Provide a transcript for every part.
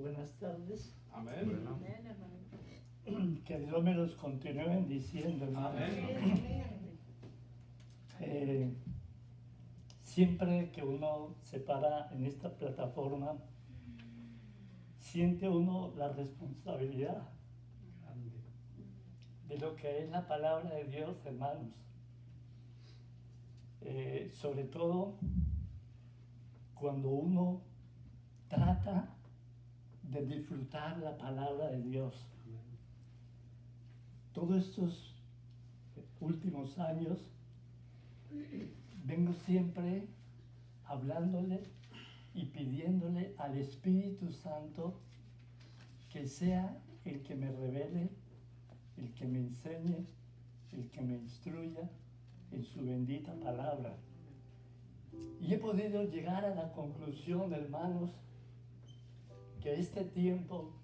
Buenas tardes. Amén. Bueno. Amén, hermano. Que Dios me los continúe bendiciendo, hermano. Siempre que uno se para en esta plataforma, siente uno la responsabilidad de lo que es la palabra de Dios, hermanos. Sobre todo cuando uno trata de disfrutar la palabra de Dios. Todos estos últimos años vengo siempre hablándole y pidiéndole al Espíritu Santo que sea el que me revele, el que me enseñe, el que me instruya en su bendita palabra. Y he podido llegar a la conclusión, hermanos, que este tiempo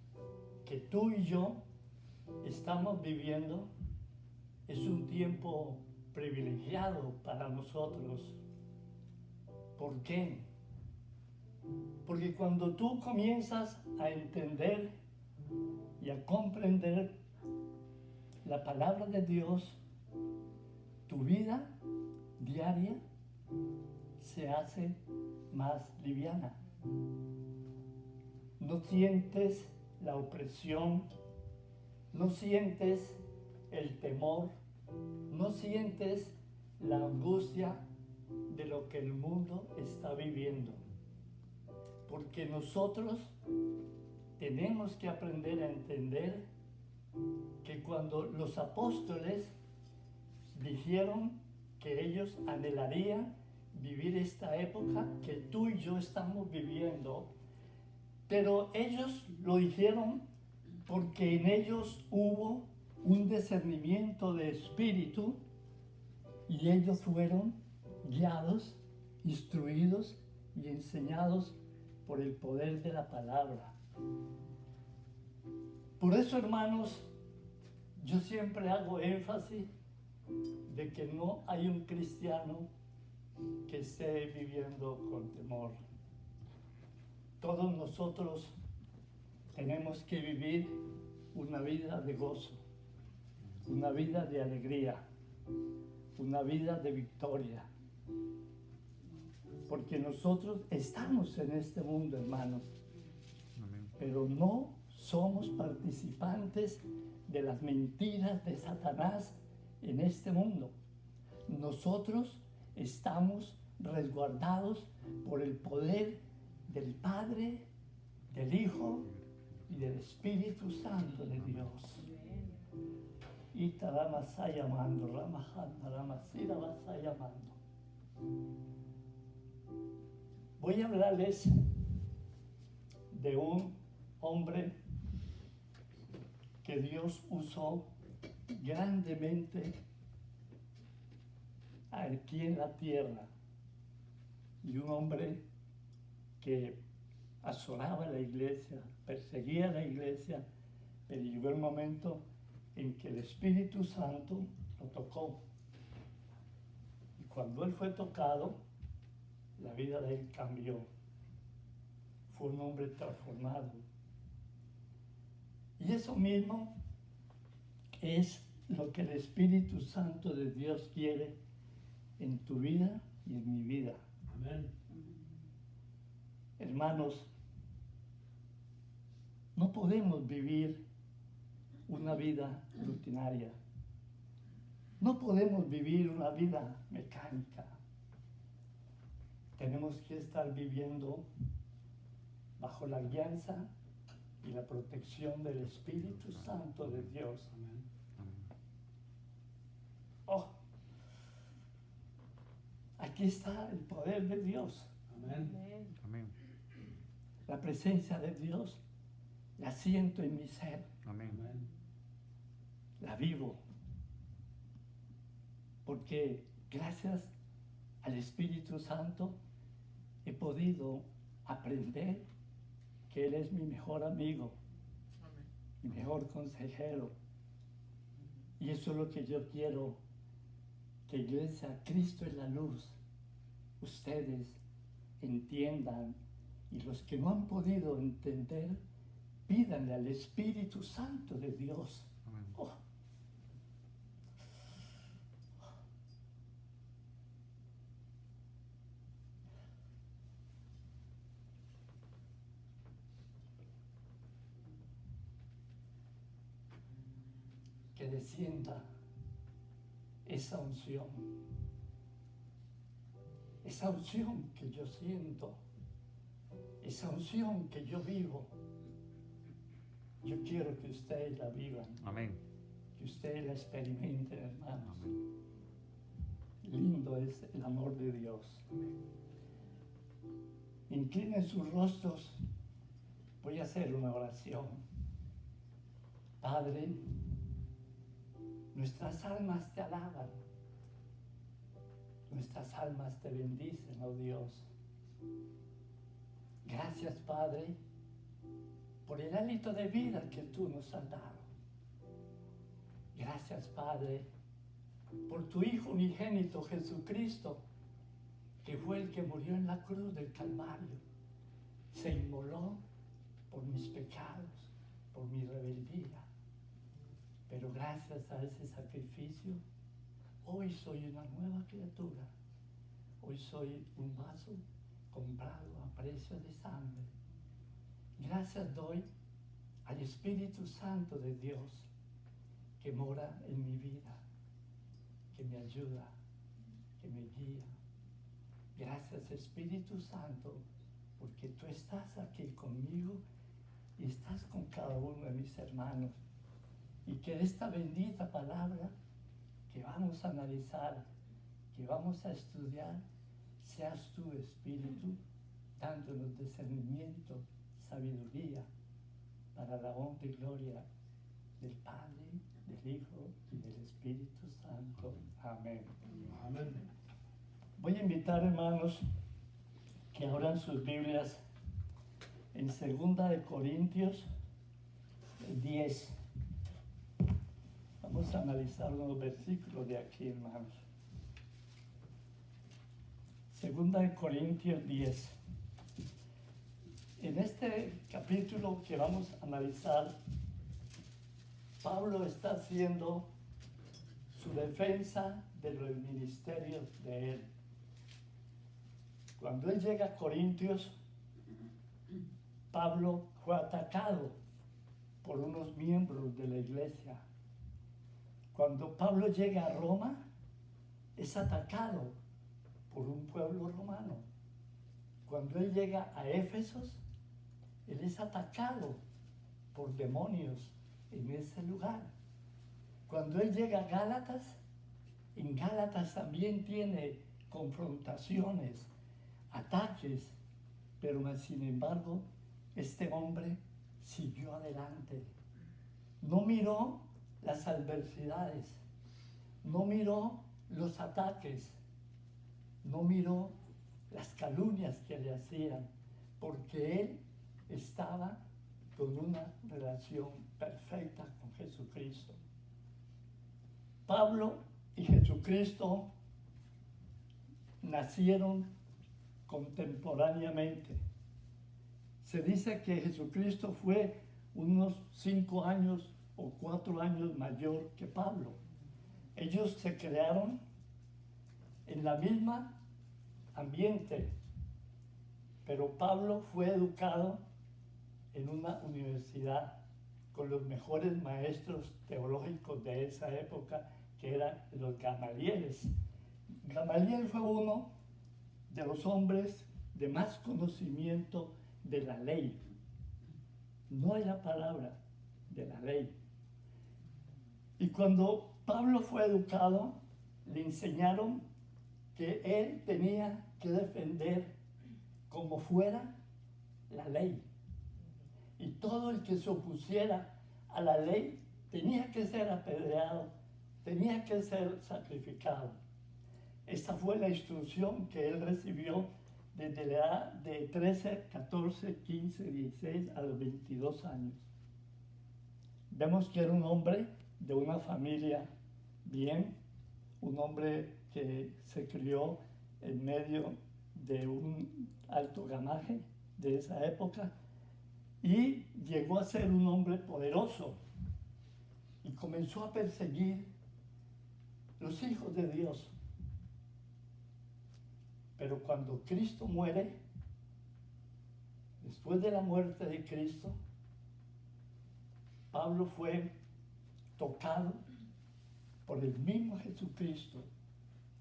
que tú y yo estamos viviendo es un tiempo privilegiado para nosotros. ¿Por qué? Porque cuando tú comienzas a entender y a comprender la palabra de Dios, tu vida diaria se hace más liviana. No sientes la opresión, no sientes el temor, no sientes la angustia de lo que el mundo está viviendo. Porque nosotros tenemos que aprender a entender que cuando los apóstoles dijeron que ellos anhelarían vivir esta época que tú y yo estamos viviendo, pero ellos lo dijeron porque en ellos hubo un discernimiento de espíritu y ellos fueron guiados, instruidos y enseñados por el poder de la palabra. Por eso, hermanos, yo siempre hago énfasis de que no hay un cristiano que esté viviendo con temor. Todos nosotros tenemos que vivir una vida de gozo, una vida de alegría, una vida de victoria. Porque nosotros estamos en este mundo, hermanos, pero no somos participantes de las mentiras de Satanás en este mundo. Nosotros estamos resguardados por el poder del Padre, del Hijo y del Espíritu Santo de Dios. Y Taramasa llamando, Ramahan, Taramasira vas llamando. Voy a hablarles de un hombre que Dios usó grandemente aquí en la tierra, y un hombre que asolaba la iglesia, perseguía la iglesia, pero llegó el momento en que el Espíritu Santo lo tocó, y cuando él fue tocado, la vida de él cambió. Fue un hombre transformado. Y eso mismo es lo que el Espíritu Santo de Dios quiere en tu vida y en mi vida. Amén. Hermanos, no podemos vivir una vida rutinaria. No podemos vivir una vida mecánica. Tenemos que estar viviendo bajo la guianza y la protección del Espíritu Santo de Dios. Amén. Oh, aquí está el poder de Dios. Amén. Amén. Amén. La presencia de Dios la siento en mi ser, Amén. Amén. la vivo. Porque gracias al Espíritu Santo he podido aprender que Él es mi mejor amigo, mi mejor consejero. Y eso es lo que yo quiero, que Iglesia Cristo es la luz, ustedes entiendan, y los que no han podido entender, Pídanle al Espíritu Santo de Dios. Amén. Oh. Que descienda esa unción que yo siento, esa unción que yo vivo. Yo quiero que ustedes la vivan, Amén. que ustedes la experimenten, hermanos. Amén. Lindo es el amor de Dios. Inclinen sus rostros. Voy a hacer una oración. Padre, nuestras almas te alaban. Nuestras almas te bendicen, oh Dios. Gracias, Padre, por el hálito de vida que tú nos has dado. Gracias, Padre, por tu Hijo unigénito Jesucristo, que fue el que murió en la cruz del Calvario. Se inmoló por mis pecados, por mi rebeldía. Pero gracias a ese sacrificio, hoy soy una nueva criatura. Hoy soy un vaso comprado a precio de sangre. Gracias doy al Espíritu Santo de Dios que mora en mi vida, que me ayuda, que me guía. Gracias, Espíritu Santo, porque tú estás aquí conmigo y estás con cada uno de mis hermanos. Y que esta bendita palabra que vamos a analizar, que vamos a estudiar, seas tú, Espíritu, dándonos discernimiento, sabiduría, para la honra y gloria del Padre, del Hijo y del Espíritu Santo. Amén. Amén. Voy a invitar, hermanos, que abran sus Biblias en 2 de Corintios 10. Vamos a analizar unos versículos de aquí, hermanos. 2 de Corintios 10. En este capítulo que vamos a analizar, Pablo está haciendo su defensa de los ministerios de él. Cuando él llega a Corintios, Pablo fue atacado por unos miembros de la iglesia. Cuando Pablo llega a Roma, es atacado por un pueblo romano. Cuando él llega a Éfesos, él es atacado por demonios en ese lugar. Cuando él llega a Gálatas, en Gálatas también tiene confrontaciones, ataques, pero sin embargo, este hombre siguió adelante. No miró las adversidades, no miró los ataques, no miró las calumnias que le hacían, porque él estaba con una relación perfecta con Jesucristo. Pablo y Jesucristo nacieron contemporáneamente. Se dice que Jesucristo fue unos 5 años o 4 años mayor que Pablo. Ellos se crearon en la misma ambiente, pero Pablo fue educado en una universidad con los mejores maestros teológicos de esa época, que eran los Gamalieles. Gamaliel fue uno de los hombres de más conocimiento de la ley, no de la palabra, de la ley. Y cuando Pablo fue educado, le enseñaron que él tenía que defender como fuera la ley. Y todo el que se opusiera a la ley tenía que ser apedreado, tenía que ser sacrificado. Esta fue la instrucción que él recibió desde la edad de 13, 14, 15, 16 a los 22 años. Vemos que era un hombre de una familia bien, un hombre que se crió en medio de un alto gamaje de esa época, y llegó a ser un hombre poderoso y comenzó a perseguir los hijos de Dios. Pero cuando Cristo muere, después de la muerte de Cristo, Pablo fue tocado por el mismo Jesucristo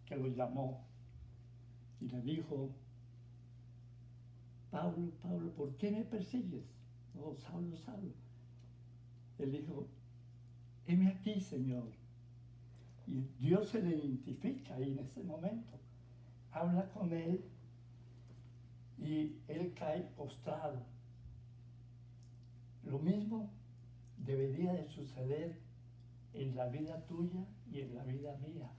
que lo llamó y le dijo: Pablo, Pablo, ¿por qué me persigues? Oh, Saulo, Saulo. Él dijo: heme aquí, Señor. Y Dios se le identifica ahí en ese momento. Habla con él y él cae postrado. Lo mismo debería de suceder en la vida tuya y en la vida mía.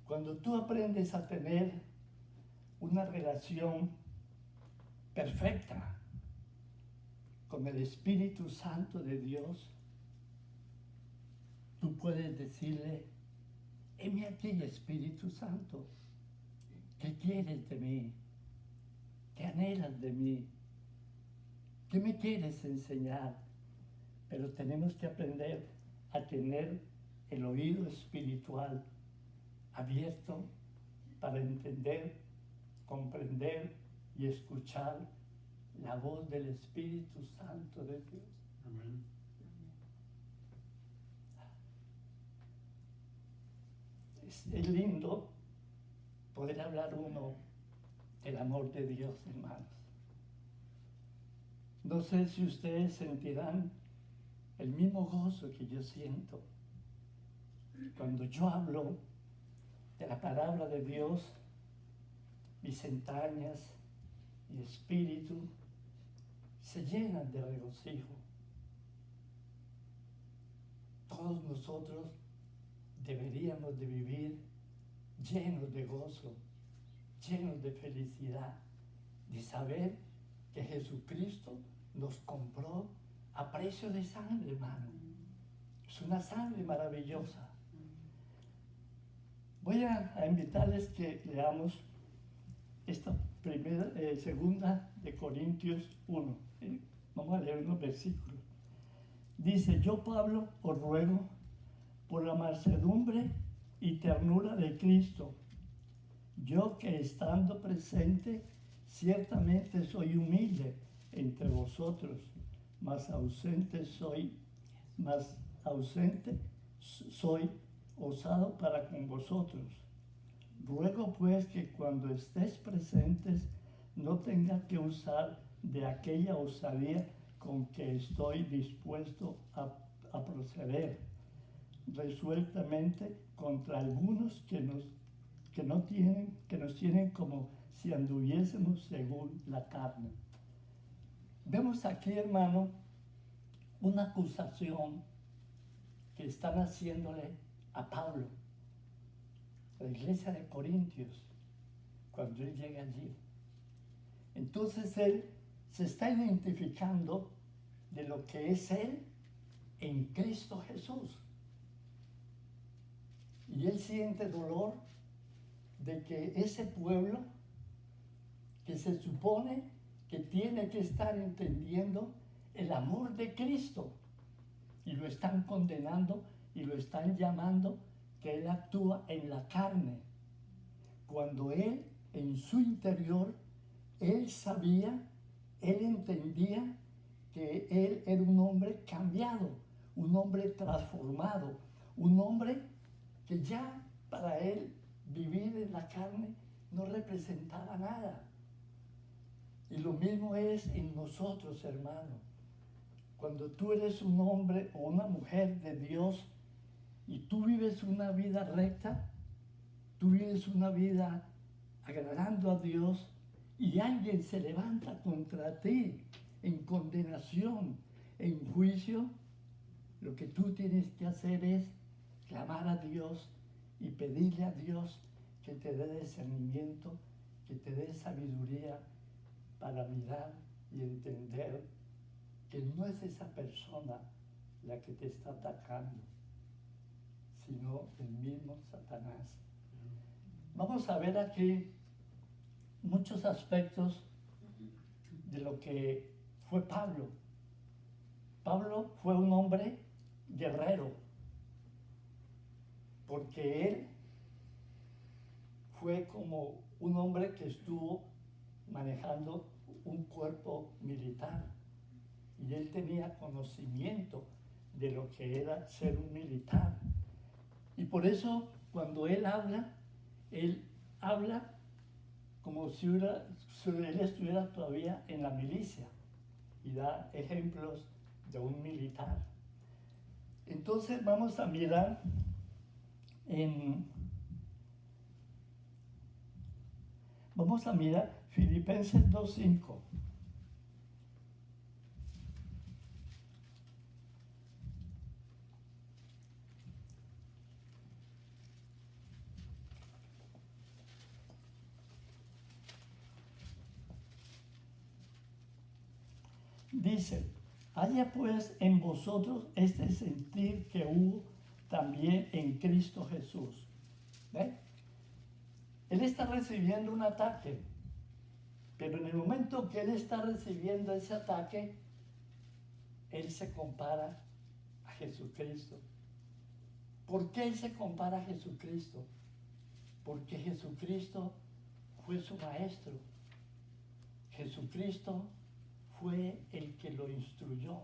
Cuando tú aprendes a tener una relación perfecta con el Espíritu Santo de Dios, tú puedes decirle: heme aquí, Espíritu Santo, ¿qué quieres de mí? ¿Qué anhelas de mí? ¿Qué me quieres enseñar? Pero tenemos que aprender a tener el oído espiritual abierto para entender, comprender y escuchar la voz del Espíritu Santo de Dios. Amén. Es lindo poder hablar uno del amor de Dios, hermanos. No sé si ustedes sentirán el mismo gozo que yo siento cuando yo hablo de la palabra de Dios. Mis entrañas, mi espíritu se llenan de regocijo. Todos nosotros deberíamos de vivir llenos de gozo, llenos de felicidad, de saber que Jesucristo nos compró a precio de sangre, hermano. Es una sangre maravillosa. Voy a invitarles que leamos esta segunda de Corintios 1. Vamos a leer unos versículos. Dice: yo, Pablo, os ruego por la mansedumbre y ternura de Cristo, yo que estando presente ciertamente soy humilde entre vosotros, mas ausente soy osado para con vosotros. Ruego pues que cuando estéis presentes no tenga que usar de aquella osadía con que estoy dispuesto a proceder resueltamente contra algunos que nos tienen como si anduviésemos según la carne. Vemos aquí, hermano, una acusación que están haciéndole a Pablo, la iglesia de Corintios, cuando él llega allí. Entonces él se está identificando de lo que es él en Cristo Jesús. Y él siente dolor de que ese pueblo que se supone que tiene que estar entendiendo el amor de Cristo, y lo están condenando y lo están llamando que él actúa en la carne, cuando él en su interior, él sabía, él entendía que él era un hombre cambiado, un hombre transformado, un hombre que ya para él vivir en la carne no representaba nada. Y lo mismo es en nosotros, hermano. Cuando tú eres un hombre o una mujer de Dios y tú vives una vida recta, tú vives una vida agradando a Dios, y alguien se levanta contra ti en condenación, en juicio, lo que tú tienes que hacer es clamar a Dios y pedirle a Dios que te dé discernimiento, que te dé sabiduría para mirar y entender que no es esa persona la que te está atacando, sino el mismo Satanás. Vamos a ver aquí muchos aspectos de lo que fue Pablo. Pablo fue un hombre guerrero, porque él fue como un hombre que estuvo manejando un cuerpo militar y él tenía conocimiento de lo que era ser un militar. Y por eso cuando él habla como si él estuviera todavía en la milicia y da ejemplos de un militar. Entonces vamos a mirar Filipenses 2:5. Dice, haya pues en vosotros este sentir que hubo también en Cristo Jesús. ¿Ven? Él está recibiendo un ataque, pero en el momento que él está recibiendo ese ataque, él se compara a Jesucristo. ¿Por qué él se compara a Jesucristo? Porque Jesucristo fue su maestro. Jesucristo fue el que lo instruyó.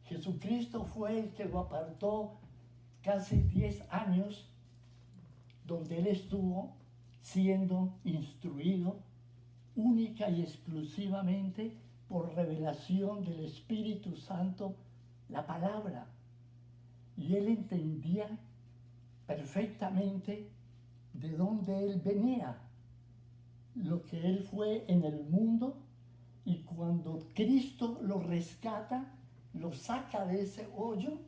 Jesucristo fue el que lo apartó casi 10 años, donde él estuvo siendo instruido única y exclusivamente por revelación del Espíritu Santo, la palabra. Y él entendía perfectamente de dónde él venía, lo que él fue en el mundo, y cuando Cristo lo rescata, lo saca de ese hoyo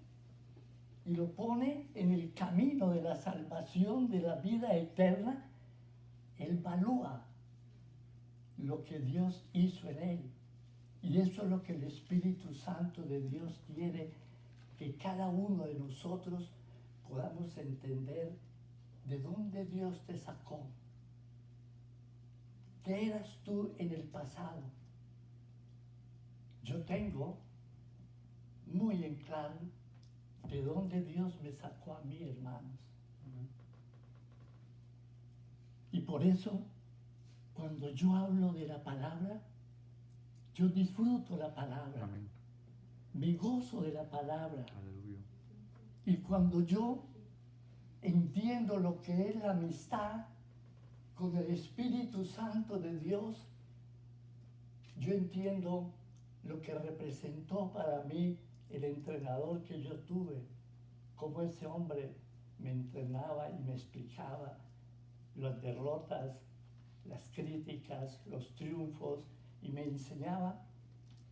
y lo pone en el camino de la salvación, de la vida eterna, él valúa lo que Dios hizo en él. Y eso es lo que el Espíritu Santo de Dios quiere, que cada uno de nosotros podamos entender de dónde Dios te sacó. ¿Qué eras tú en el pasado? Yo tengo muy en claro de dónde Dios me sacó a mí, hermanos. Y por eso, cuando yo hablo de la palabra, yo disfruto la palabra. Amén. Me gozo de la palabra. Aleluya. Y cuando yo entiendo lo que es la amistad con el Espíritu Santo de Dios, yo entiendo lo que representó para mí el entrenador que yo tuve, cómo ese hombre me entrenaba y me explicaba las derrotas, las críticas, los triunfos, y me enseñaba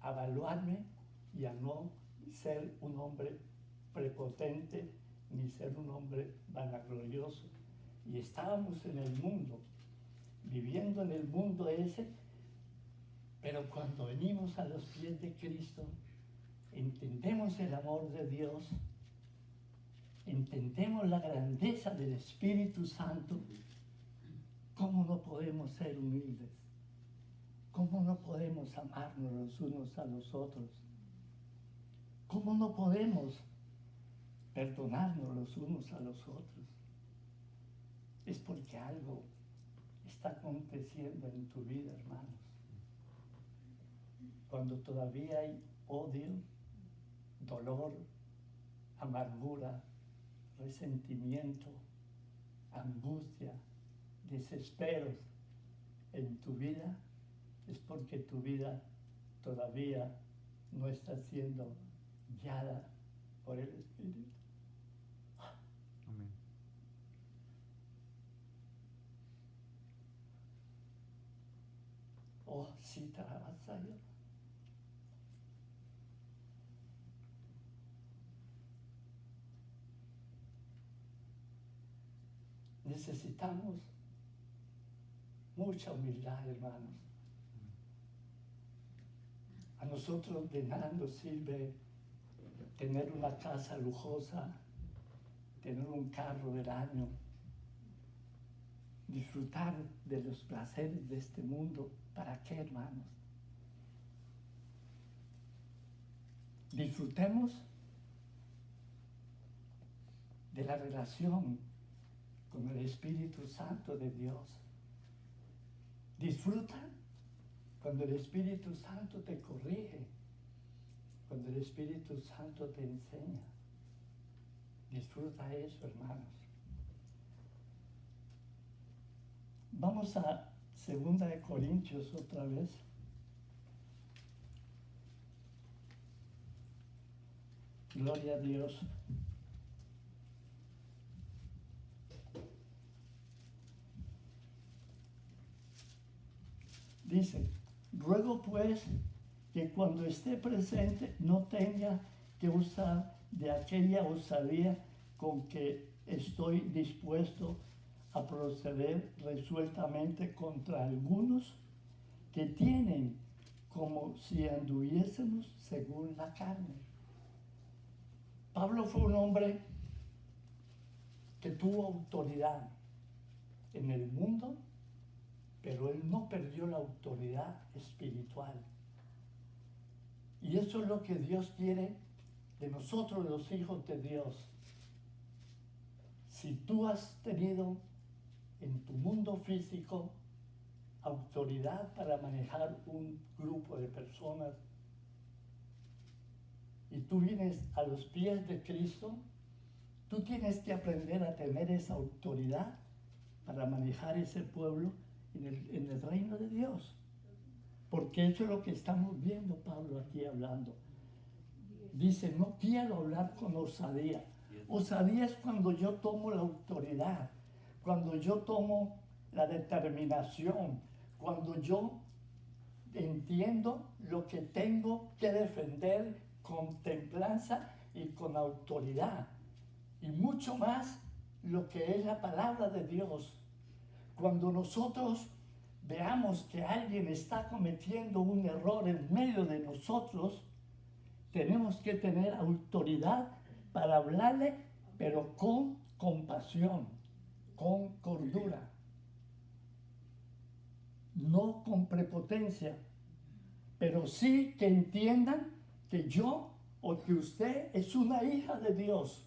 a evaluarme y a no ser un hombre prepotente ni ser un hombre vanaglorioso. Y estábamos en el mundo, viviendo en el mundo ese, pero cuando venimos a los pies de Cristo, entendemos el amor de Dios, entendemos la grandeza del Espíritu Santo. ¿Cómo no podemos ser humildes? ¿Cómo no podemos amarnos los unos a los otros? ¿Cómo no podemos perdonarnos los unos a los otros? Es porque algo está aconteciendo en tu vida, hermanos. Cuando todavía hay odio, dolor, amargura, resentimiento, angustia, desesperos en tu vida, es porque tu vida todavía no está siendo guiada por el Espíritu. Amén. Oh, sí, te avanza yo. Necesitamos mucha humildad, hermanos. A nosotros de nada nos sirve tener una casa lujosa, tener un carro del año, disfrutar de los placeres de este mundo. ¿Para qué, hermanos? disfrutemos de la relación con el Espíritu Santo de Dios. Disfruta cuando el Espíritu Santo te corrige, cuando el Espíritu Santo te enseña. Disfruta eso, hermanos. Vamos a 2 de Corintios otra vez. Gloria a Dios. Dice, ruego pues que cuando esté presente no tenga que usar de aquella osadía con que estoy dispuesto a proceder resueltamente contra algunos que tienen como si anduviésemos según la carne. Pablo fue un hombre que tuvo autoridad en el mundo, pero él no perdió la autoridad espiritual. Y eso es lo que Dios quiere de nosotros, los hijos de Dios. Si tú has tenido en tu mundo físico autoridad para manejar un grupo de personas y tú vienes a los pies de Cristo, tú tienes que aprender a tener esa autoridad para manejar ese pueblo en el reino de Dios. Porque eso es lo que estamos viendo Pablo aquí hablando. Dice, no quiero hablar con osadía. Osadía es cuando yo tomo la autoridad, cuando yo tomo la determinación, cuando yo entiendo lo que tengo que defender con templanza y con autoridad. Y mucho más lo que es la palabra de Dios. Cuando nosotros veamos que alguien está cometiendo un error en medio de nosotros, tenemos que tener autoridad para hablarle, pero con compasión, con cordura, no con prepotencia, pero sí que entiendan que yo o que usted es una hija de Dios.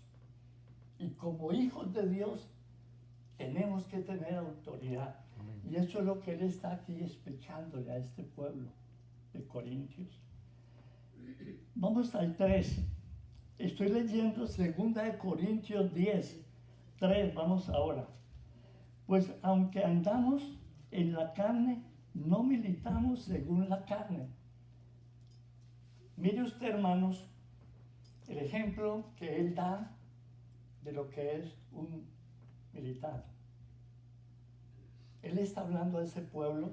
Y como hijos de Dios tenemos que tener autoridad. Amén. Y eso es lo que él está aquí explicándole a este pueblo de Corintios. Vamos al 3. Estoy leyendo 2 de Corintios 10, 3. Vamos ahora. Pues aunque andamos en la carne, no militamos según la carne. Mire usted, hermanos, el ejemplo que él da de lo que es un militar. Él está hablando a ese pueblo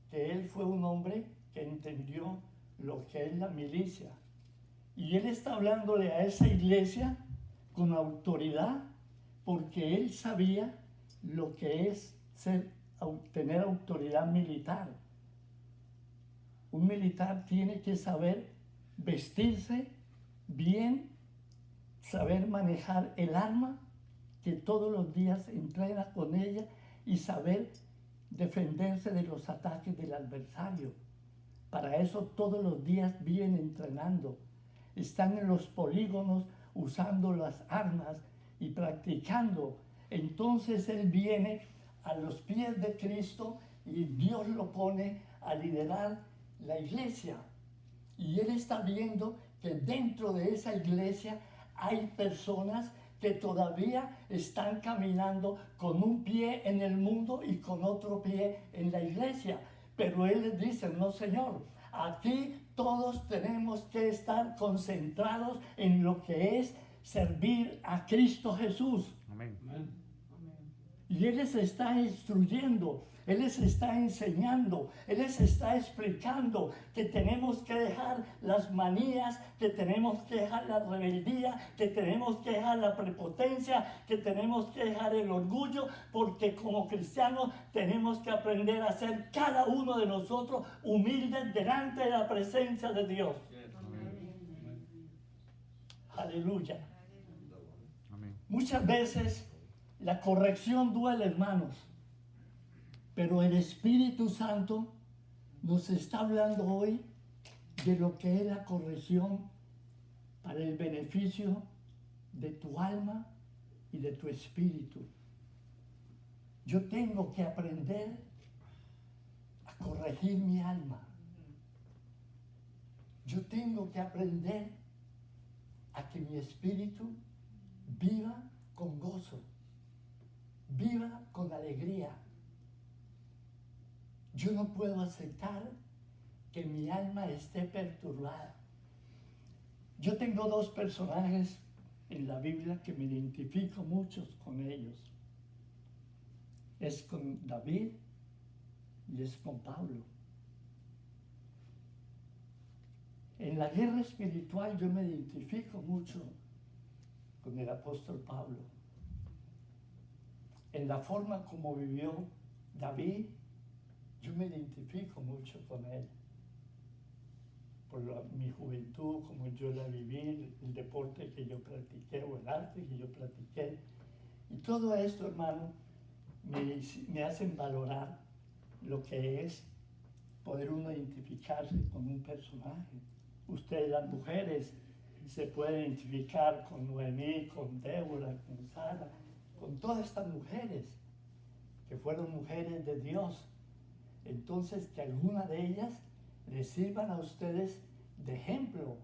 que él fue un hombre que entendió lo que es la milicia. Y él está hablándole a esa iglesia con autoridad porque él sabía lo que es tener autoridad militar. Un militar tiene que saber vestirse bien, saber manejar el arma, que todos los días entrena con ella y saber defenderse de los ataques del adversario. Para eso todos los días vienen entrenando. Están en los polígonos usando las armas y practicando. Entonces él viene a los pies de Cristo y Dios lo pone a liderar la iglesia. Y él está viendo que dentro de esa iglesia hay personas que todavía están caminando con un pie en el mundo y con otro pie en la iglesia. Pero él les dice, no señor, aquí todos tenemos que estar concentrados en lo que es servir a Cristo Jesús. Amén. Y Él les está instruyendo, Él les está enseñando, Él les está explicando que tenemos que dejar las manías, que tenemos que dejar la rebeldía, que tenemos que dejar la prepotencia, que tenemos que dejar el orgullo, porque como cristianos tenemos que aprender a ser cada uno de nosotros humildes delante de la presencia de Dios. Aleluya. Amén. Muchas veces la corrección duele, hermanos, pero el Espíritu Santo nos está hablando hoy de lo que es la corrección para el beneficio de tu alma y de tu espíritu. Yo tengo que aprender a corregir mi alma. Yo tengo que aprender a que mi espíritu viva con gozo, viva con alegría. Yo no puedo aceptar que mi alma esté perturbada. Yo tengo dos personajes en la Biblia que me identifico mucho con ellos. Es con David y es con Pablo. En la guerra espiritual yo me identifico mucho con el apóstol Pablo. En la forma como vivió David, yo me identifico mucho con él. Por mi juventud, como yo la viví, el deporte que yo practiqué o el arte que yo practiqué. Y todo esto, hermano, me hacen valorar lo que es poder uno identificarse con un personaje. Ustedes, las mujeres, se pueden identificar con Noemí, con Débora, con Sara, con todas estas mujeres que fueron mujeres de Dios. Entonces, que alguna de ellas les sirvan a ustedes de ejemplo,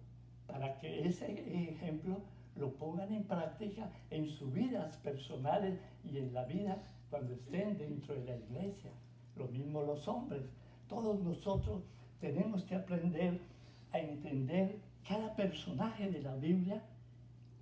para que ese ejemplo lo pongan en práctica en sus vidas personales y en la vida cuando estén dentro de la iglesia. Lo mismo los hombres. Todos nosotros tenemos que aprender a entender cada personaje de la Biblia,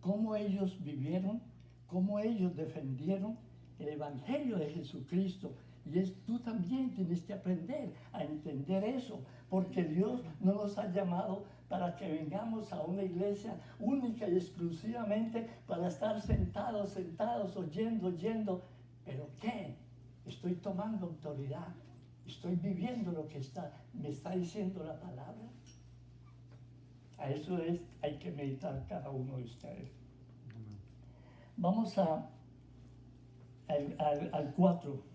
cómo ellos vivieron, cómo ellos defendieron el Evangelio de Jesucristo. Y tú también tienes que aprender a entender eso, porque Dios no nos ha llamado para que vengamos a una iglesia única y exclusivamente para estar sentados, oyendo. ¿Pero qué? Estoy tomando autoridad, estoy viviendo lo que me está diciendo la palabra. A eso hay que meditar cada uno de ustedes. Vamos al 4.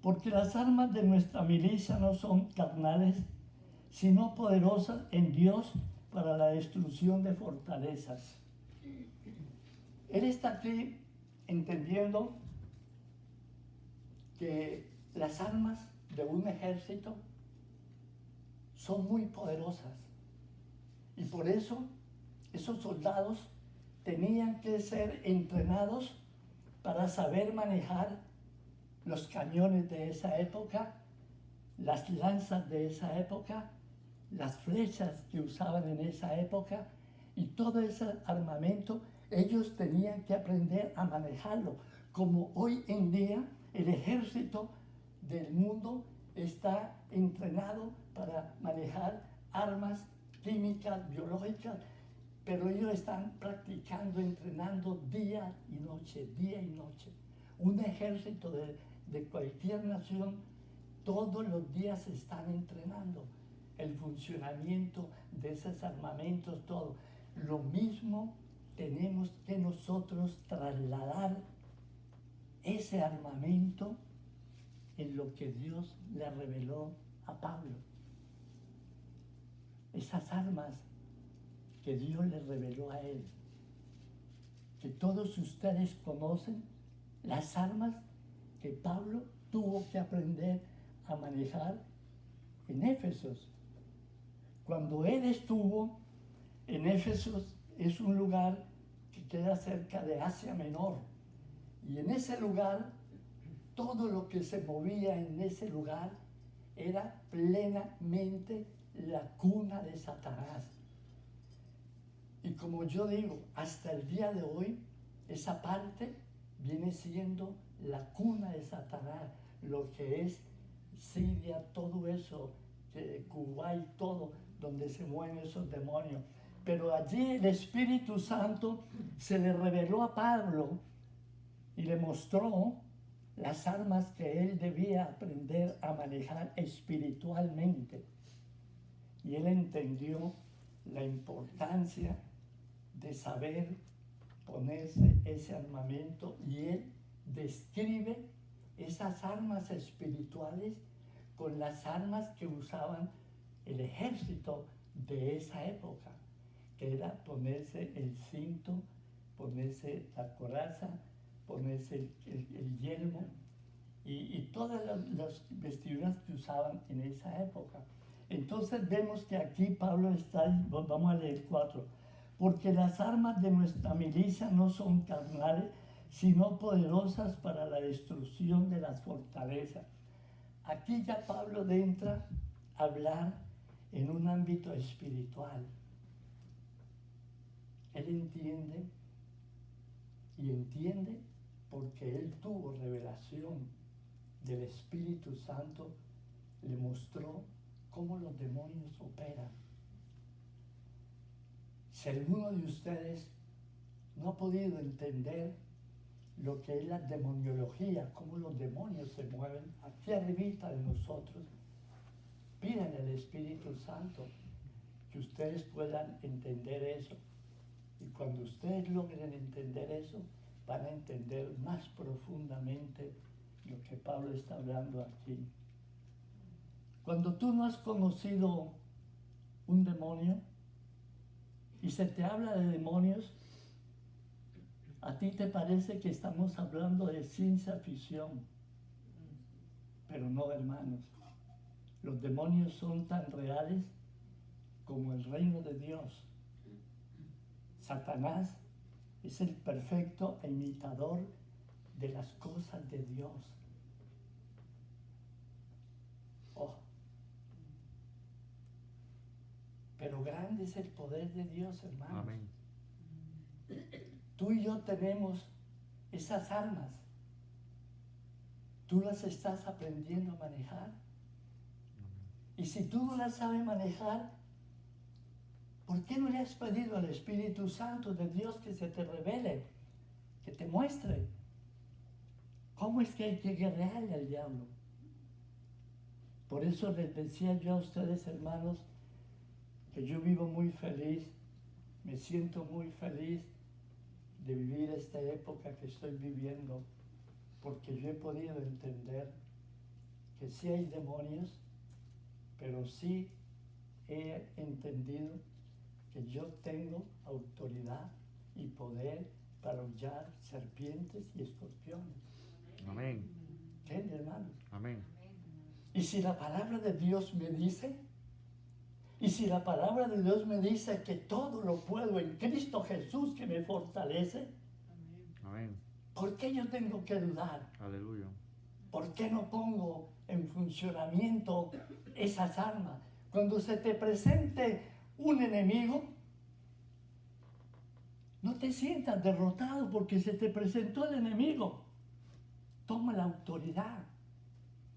Porque las armas de nuestra milicia no son carnales, sino poderosas en Dios para la destrucción de fortalezas. Él está aquí entendiendo que las armas de un ejército son muy poderosas. Y por eso esos soldados tenían que ser entrenados para saber manejar los cañones de esa época, las lanzas de esa época, las flechas que usaban en esa época, y todo ese armamento ellos tenían que aprender a manejarlo. Como hoy en día el ejército del mundo está entrenado para manejar armas químicas, biológicas, pero ellos están practicando, entrenando día y noche. Un ejército de cualquier nación todos los días están entrenando el funcionamiento de esos armamentos, todo. Lo mismo tenemos que nosotros trasladar ese armamento en lo que Dios le reveló a Pablo. Esas armas que Dios le reveló a él, que todos ustedes conocen, las armas que Pablo tuvo que aprender a manejar en Éfeso. Cuando él estuvo en Éfeso, es un lugar que queda cerca de Asia Menor, y en ese lugar todo lo que se movía en ese lugar era plenamente la cuna de Satanás. Y como yo digo, hasta el día de hoy, esa parte viene siendo la cuna de Satanás, lo que es Siria, todo eso, Kuwait, todo, donde se mueven esos demonios. Pero allí el Espíritu Santo se le reveló a Pablo y le mostró las armas que él debía aprender a manejar espiritualmente. Y él entendió la importancia de saber ponerse ese armamento, y él describe esas armas espirituales con las armas que usaban el ejército de esa época, que era ponerse el cinto, ponerse la coraza, ponerse el yelmo y todas las vestiduras que usaban en esa época. Entonces vemos que aquí Pablo está, vamos a leer 4, porque las armas de nuestra milicia no son carnales, sino poderosas para la destrucción de las fortalezas. Aquí ya Pablo entra a hablar en un ámbito espiritual. Él entiende porque él tuvo revelación del Espíritu Santo, le mostró cómo los demonios operan. Si alguno de ustedes no ha podido entender lo que es la demoniología, cómo los demonios se mueven aquí arribita de nosotros, pídanle al Espíritu Santo que ustedes puedan entender eso. Y cuando ustedes logren entender eso, van a entender más profundamente lo que Pablo está hablando aquí. Cuando tú no has conocido un demonio y se te habla de demonios, a ti te parece que estamos hablando de ciencia ficción, pero no, hermanos. Los demonios son tan reales como el reino de Dios. Satanás es el perfecto imitador de las cosas de Dios. Oh. Pero grande es el poder de Dios, hermanos. Amén. Tú y yo tenemos esas armas. Tú las estás aprendiendo a manejar. Y si tú no las sabes manejar, ¿por qué no le has pedido al Espíritu Santo de Dios que se te revele, que te muestre cómo es que hay que guerrearle al diablo? Por eso les decía yo a ustedes, hermanos, que yo vivo muy feliz, me siento muy feliz de vivir esta época que estoy viviendo, porque yo he podido entender que sí hay demonios, pero sí he entendido que yo tengo autoridad y poder para hollar serpientes y escorpiones. Amén. ¿Entienden, hermanos? Amén. Y si la palabra de Dios me dice, que todo lo puedo en Cristo Jesús que me fortalece, Amén. ¿por qué yo tengo que dudar? Aleluya. ¿Por qué no pongo en funcionamiento esas armas? Cuando se te presente un enemigo, no te sientas derrotado porque se te presentó el enemigo. Toma la autoridad.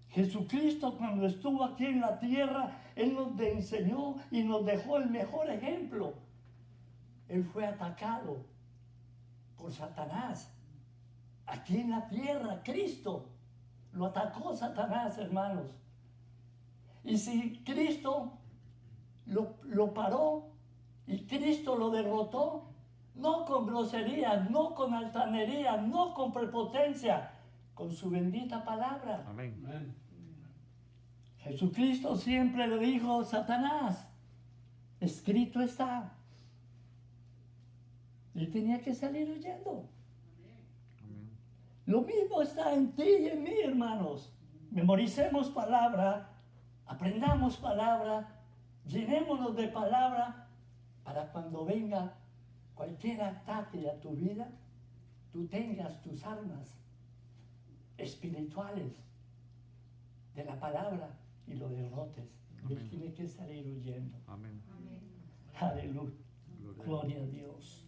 Jesucristo, cuando estuvo aquí en la tierra, Él nos enseñó y nos dejó el mejor ejemplo. Él fue atacado por Satanás. Aquí en la tierra, Cristo lo atacó Satanás, hermanos. Y si Cristo lo paró y Cristo lo derrotó, no con groserías, no con altanería, no con prepotencia, con su bendita palabra. Amén. Jesucristo siempre le dijo: Satanás, escrito está. Y tenía que salir huyendo. Amén. Lo mismo está en ti y en mí, hermanos. Memoricemos palabra, aprendamos palabra, llenémonos de palabra, para cuando venga cualquier ataque a tu vida, tú tengas tus armas espirituales de la palabra y lo derrotes. Y él tiene que salir huyendo. Amén. Aleluya. Gloria. Gloria a Dios.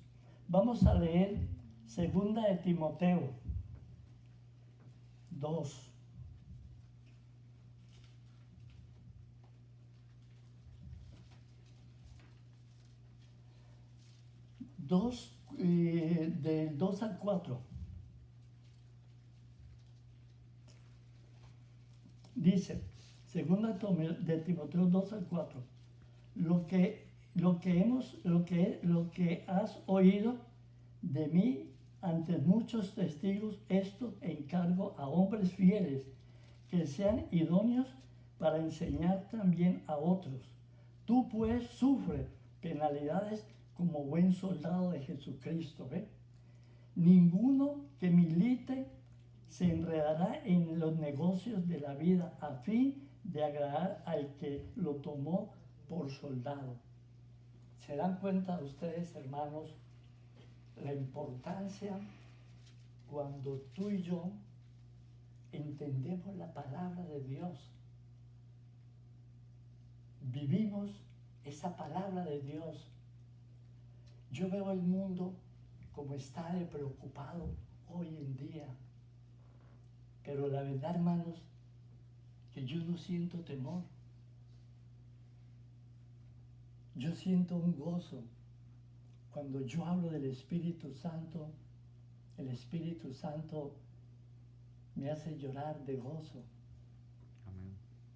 Vamos a leer 2 de Timoteo 2. Del 2 al 4. Dice, 2 de Timoteo 2 al 4. Lo que has oído de mí ante muchos testigos, esto encargo a hombres fieles que sean idóneos para enseñar también a otros. Tú pues sufre penalidades como buen soldado de Jesucristo. ¿Ve? Ninguno que milite se enredará en los negocios de la vida a fin de agradar al que lo tomó por soldado. ¿Se dan cuenta ustedes, hermanos, la importancia cuando tú y yo entendemos la palabra de Dios? Vivimos esa palabra de Dios. Yo veo el mundo como está de preocupado hoy en día. Pero la verdad, hermanos, que yo no siento temor. Yo siento un gozo. Cuando yo hablo del Espíritu Santo, el Espíritu Santo me hace llorar de gozo. Amén.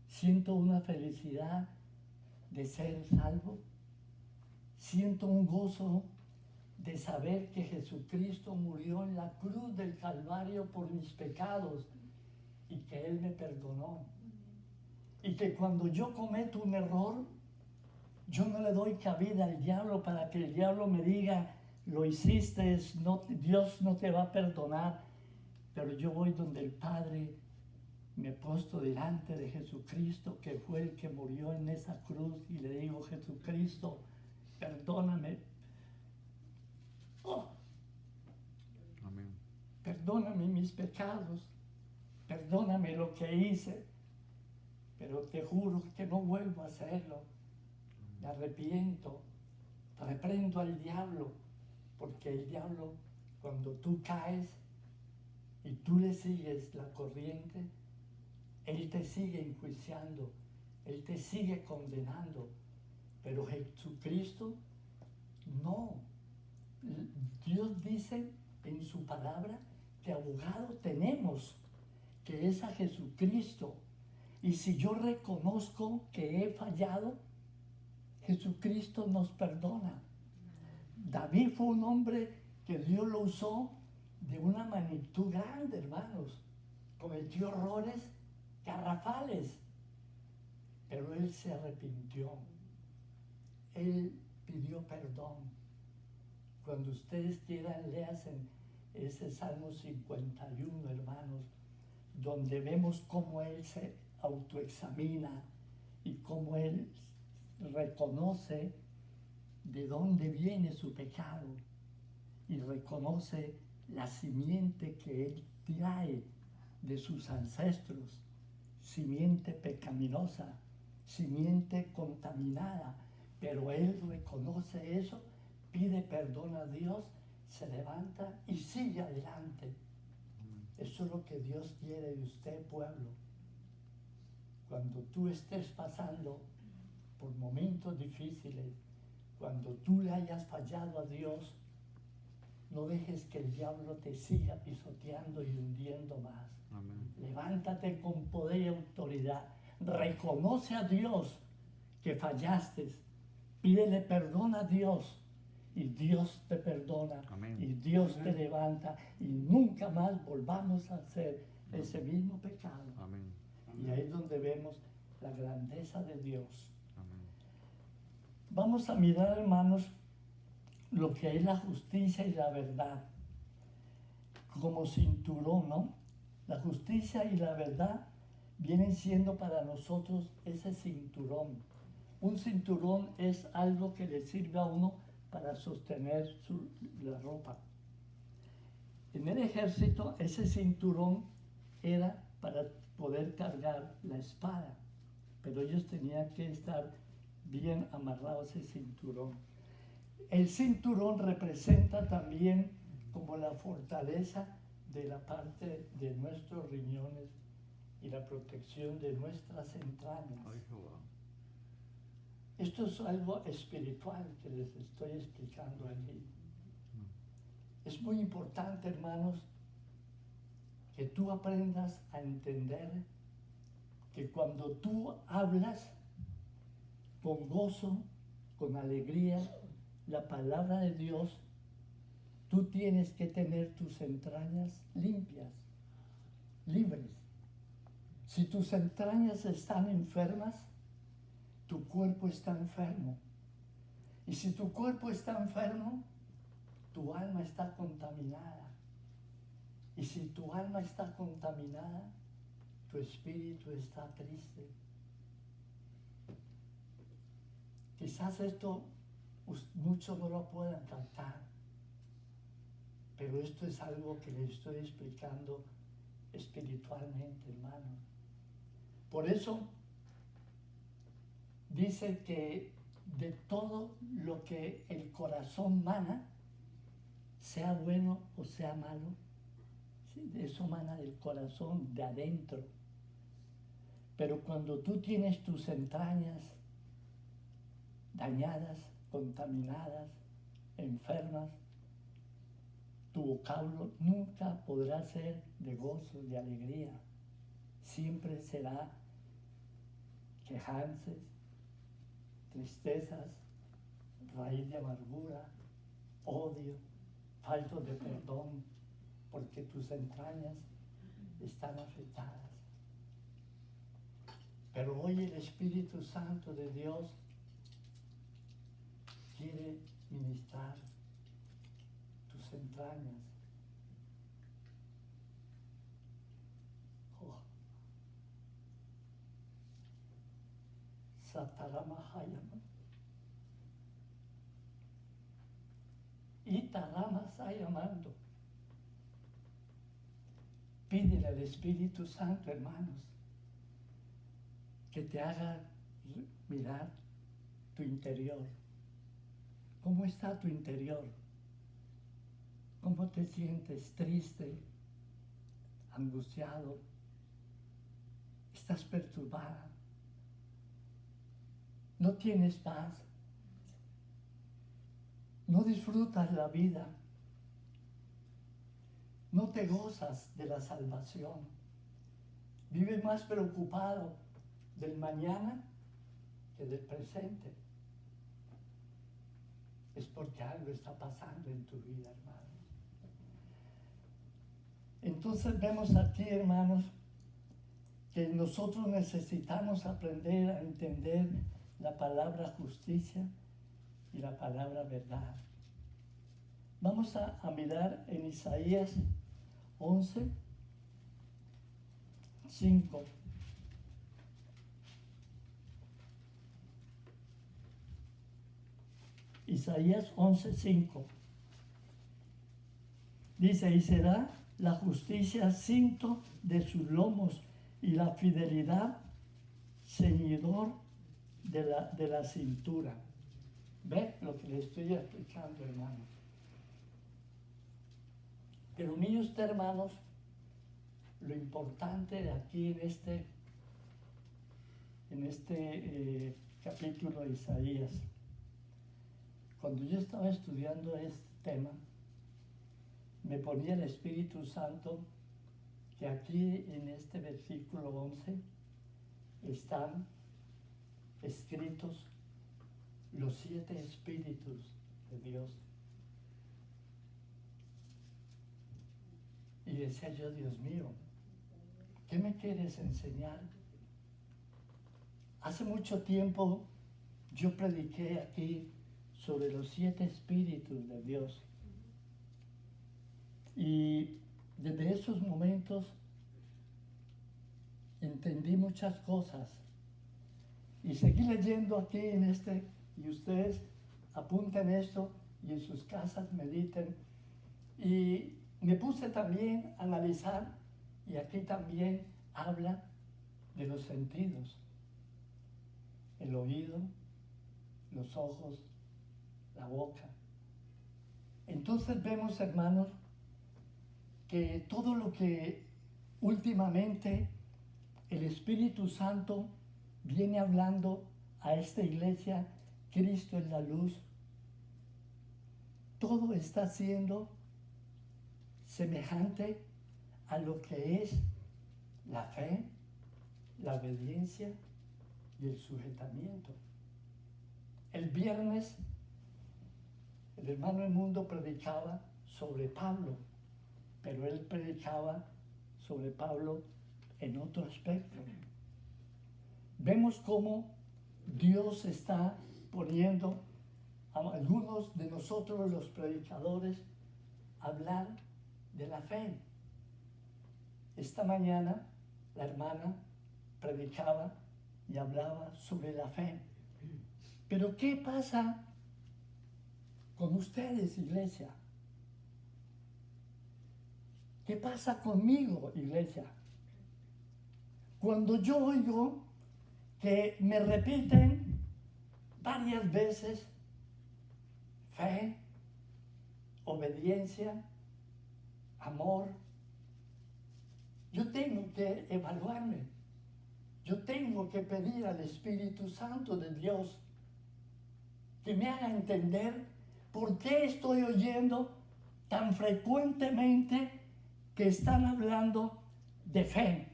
Siento una felicidad de ser salvo. Siento un gozo de saber que Jesucristo murió en la cruz del Calvario por mis pecados y que Él me perdonó. Y que cuando yo cometo un error, yo no le doy cabida al diablo para que el diablo me diga, lo hiciste, no, Dios no te va a perdonar. Pero yo voy donde el Padre, me puesto delante de Jesucristo, que fue el que murió en esa cruz, y le digo, Jesucristo, perdóname. Oh, Amén. perdóname mis pecados, perdóname lo que hice, pero te juro que no vuelvo a hacerlo. Me arrepiento, reprendo al diablo, porque el diablo, cuando tú caes y tú le sigues la corriente, él te sigue enjuiciando, él te sigue condenando, pero Jesucristo no. Dios dice en su palabra que abogado tenemos, que es a Jesucristo. Y si yo reconozco que he fallado, Jesucristo nos perdona. David fue un hombre que Dios lo usó de una magnitud grande, hermanos. Cometió errores garrafales, pero él se arrepintió. Él pidió perdón. Cuando ustedes quieran, lean ese Salmo 51, hermanos, donde vemos cómo él se autoexamina y cómo él reconoce de dónde viene su pecado y reconoce la simiente que él trae de sus ancestros, simiente pecaminosa, simiente contaminada, pero él reconoce eso, pide perdón a Dios, se levanta y sigue adelante. Eso es lo que Dios quiere de usted, pueblo. Cuando tú estés pasando por momentos difíciles, cuando tú le hayas fallado a Dios, no dejes que el diablo te siga pisoteando y hundiendo más. Amén. Levántate con poder y autoridad. Reconoce a Dios que fallaste. Pídele perdón a Dios y Dios te perdona. Amén. Y Dios te levanta y nunca más volvamos a hacer ese mismo pecado. Amén. Y ahí es donde vemos la grandeza de Dios. Amén. Vamos a mirar, hermanos, lo que es la justicia y la verdad. Como cinturón, ¿no? La justicia y la verdad vienen siendo para nosotros ese cinturón. Un cinturón es algo que le sirve a uno para sostener la ropa. En el ejército, ese cinturón era para poder cargar la espada, pero ellos tenían que estar bien amarrados ese cinturón. El cinturón representa también como la fortaleza de la parte de nuestros riñones y la protección de nuestras entrañas. Ay, Jehová. Esto es algo espiritual que les estoy explicando aquí. Es muy importante, hermanos, que tú aprendas a entender que cuando tú hablas con gozo, con alegría, la palabra de Dios, tú tienes que tener tus entrañas limpias, libres. Si tus entrañas están enfermas, tu cuerpo está enfermo. Y si tu cuerpo está enfermo, tu alma está contaminada. Y si tu alma está contaminada, tu espíritu está triste. Quizás esto muchos no lo puedan captar, pero esto es algo que les estoy explicando espiritualmente, hermano. Por eso dice que de todo lo que el corazón mana, sea bueno o sea malo, sí, eso mana del corazón, de adentro. Pero cuando tú tienes tus entrañas dañadas, contaminadas, enfermas, tu vocablo nunca podrá ser de gozo, de alegría. Siempre será quejances, tristezas, raíz de amargura, odio, falta de perdón, porque tus entrañas están afectadas. Pero hoy el Espíritu Santo de Dios quiere ministrar tus entrañas. Oh. Sataramahayama. Itarama está llamando. Pídele al Espíritu Santo, hermanos, que te haga mirar tu interior. ¿Cómo está tu interior? ¿Cómo te sientes? ¿Triste? ¿Angustiado? ¿Estás perturbada? ¿No tienes paz? ¿No disfrutas la vida? ¿No te gozas de la salvación? ¿Vives más preocupado del mañana que del presente? Es porque algo está pasando en tu vida, hermano. Entonces vemos aquí, hermanos, que nosotros necesitamos aprender a entender la palabra justicia y la palabra verdad. Vamos a mirar en Isaías 11, 5. Isaías 11, 5. Dice, y será la justicia cinto de sus lomos y la fidelidad ceñidor de la cintura. ¿Ve lo que le estoy explicando, hermanos? Pero mire usted, hermanos, lo importante de aquí en este capítulo de Isaías. Cuando yo estaba estudiando este tema, me ponía el Espíritu Santo que aquí en este versículo 11 están escritos los 7 espíritus de Dios. Y decía yo, Dios mío, ¿qué me quieres enseñar? Hace mucho tiempo yo prediqué aquí sobre los 7 espíritus de Dios. Y desde esos momentos entendí muchas cosas. Y seguí leyendo aquí y ustedes apunten esto y en sus casas mediten. Y me puse también a analizar, y aquí también habla de los sentidos: el oído, los ojos, la boca. Entonces vemos, hermanos, que todo lo que últimamente el Espíritu Santo viene hablando a esta iglesia, Cristo es la luz, todo está siendo semejante a lo que es la fe, la obediencia y el sujetamiento. El viernes, el hermano Edmundo predicaba sobre Pablo, pero él predicaba sobre Pablo en otro aspecto. Vemos cómo Dios está poniendo a algunos de nosotros, los predicadores, a hablar de la fe. Esta mañana la hermana predicaba y hablaba sobre la fe. Pero ¿qué pasa con ustedes, iglesia? ¿Qué pasa conmigo, iglesia? Cuando yo oigo que me repiten varias veces fe, obediencia, amor, yo tengo que evaluarme. Yo tengo que pedir al Espíritu Santo de Dios que me haga entender por qué estoy oyendo tan frecuentemente que están hablando de fe,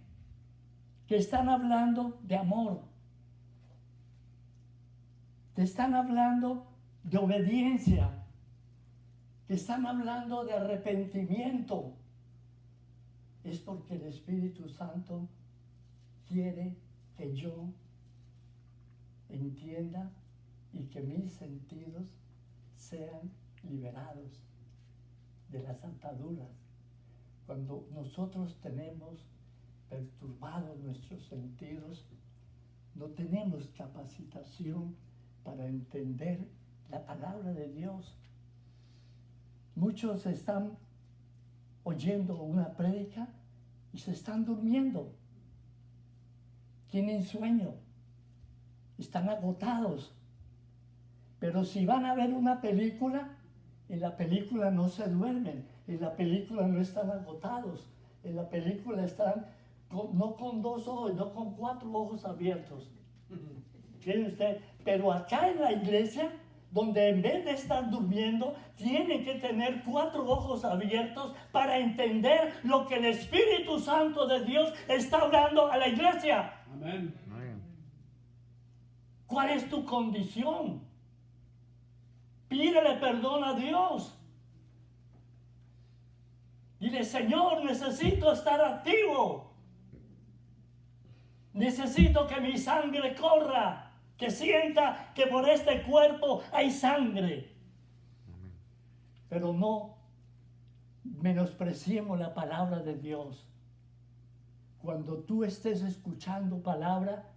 que están hablando de amor, que están hablando de obediencia, que están hablando de arrepentimiento. Es porque el Espíritu Santo quiere que yo entienda y que mis sentidos sean liberados de las ataduras. Cuando nosotros tenemos perturbados nuestros sentidos, no tenemos capacitación para entender la palabra de Dios. Muchos están oyendo una prédica y se están durmiendo. Tienen sueño, están agotados. Pero si van a ver una película, en la película no se duermen, en la película no están agotados, en la película están no con 2 ojos, no con 4 ojos abiertos. ¿Quiere usted? Pero acá en la iglesia, donde en vez de estar durmiendo, tienen que tener 4 ojos abiertos para entender lo que el Espíritu Santo de Dios está hablando a la iglesia. Amén. Amén. ¿Cuál es tu condición? Pídele perdón a Dios. Dile, Señor, necesito estar activo. Necesito que mi sangre corra, que sienta que por este cuerpo hay sangre. Amén. Pero no menospreciemos la palabra de Dios. Cuando tú estés escuchando palabra,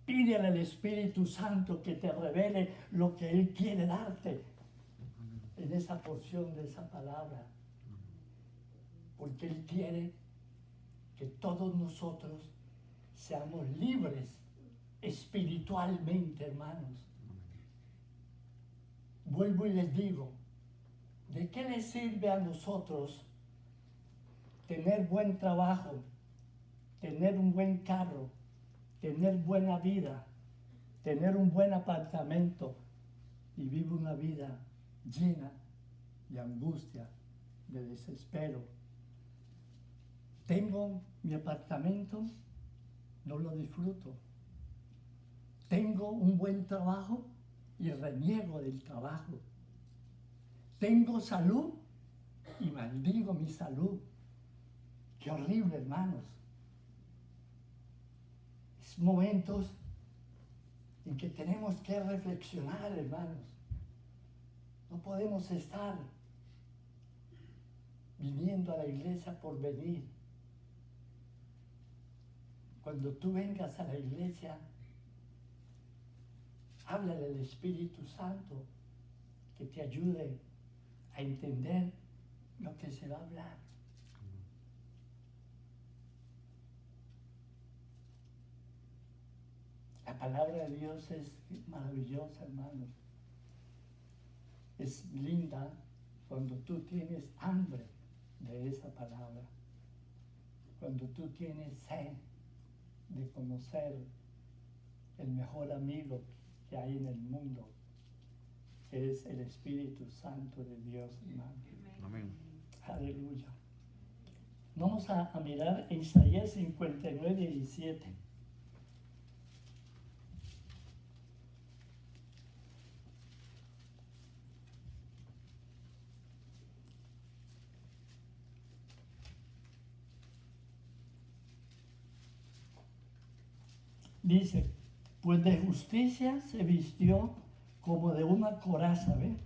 pídele al Espíritu Santo que te revele lo que Él quiere darte en esa porción de esa palabra. Porque Él quiere que todos nosotros seamos libres espiritualmente, hermanos. Vuelvo y les digo, ¿de qué les sirve a nosotros tener buen trabajo, tener un buen carro, tener buena vida, tener un buen apartamento y vivir una vida llena de angustia, de desespero? Tengo mi apartamento, no lo disfruto. Tengo un buen trabajo y reniego del trabajo. Tengo salud y maldigo mi salud. Qué horrible, hermanos. Es momentos en que tenemos que reflexionar, hermanos. No podemos estar viniendo a la iglesia por venir. Cuando tú vengas a la iglesia, háblale al Espíritu Santo que te ayude a entender lo que se va a hablar. La palabra de Dios es maravillosa, hermanos. Es linda cuando tú tienes hambre de esa palabra. Cuando tú tienes sed de conocer el mejor amigo que hay en el mundo, que es el Espíritu Santo de Dios, hermano. Amén. Aleluya. Vamos a mirar Isaías 59, 17. Dice, Pues de justicia se vistió como de una coraza, ¿ve?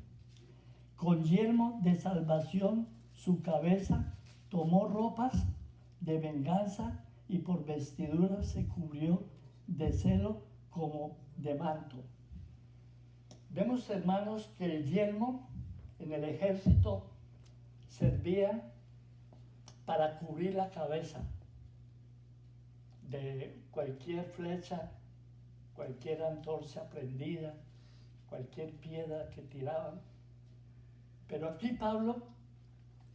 Con yelmo de salvación su cabeza, tomó ropas de venganza y por vestidura se cubrió de celo como de manto. Vemos, hermanos, que el yelmo en el ejército servía para cubrir la cabeza de cualquier flecha, cualquier antorcha prendida, cualquier piedra que tiraban. Pero aquí Pablo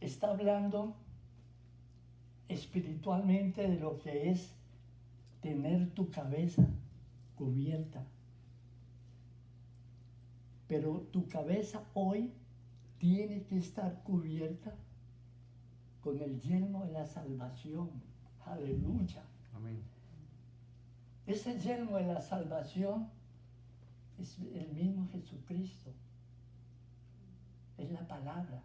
está hablando espiritualmente de lo que es tener tu cabeza cubierta. Pero tu cabeza hoy tiene que estar cubierta con el yelmo de la salvación. Aleluya. Amén. Ese yelmo de la salvación es el mismo Jesucristo. Es la palabra.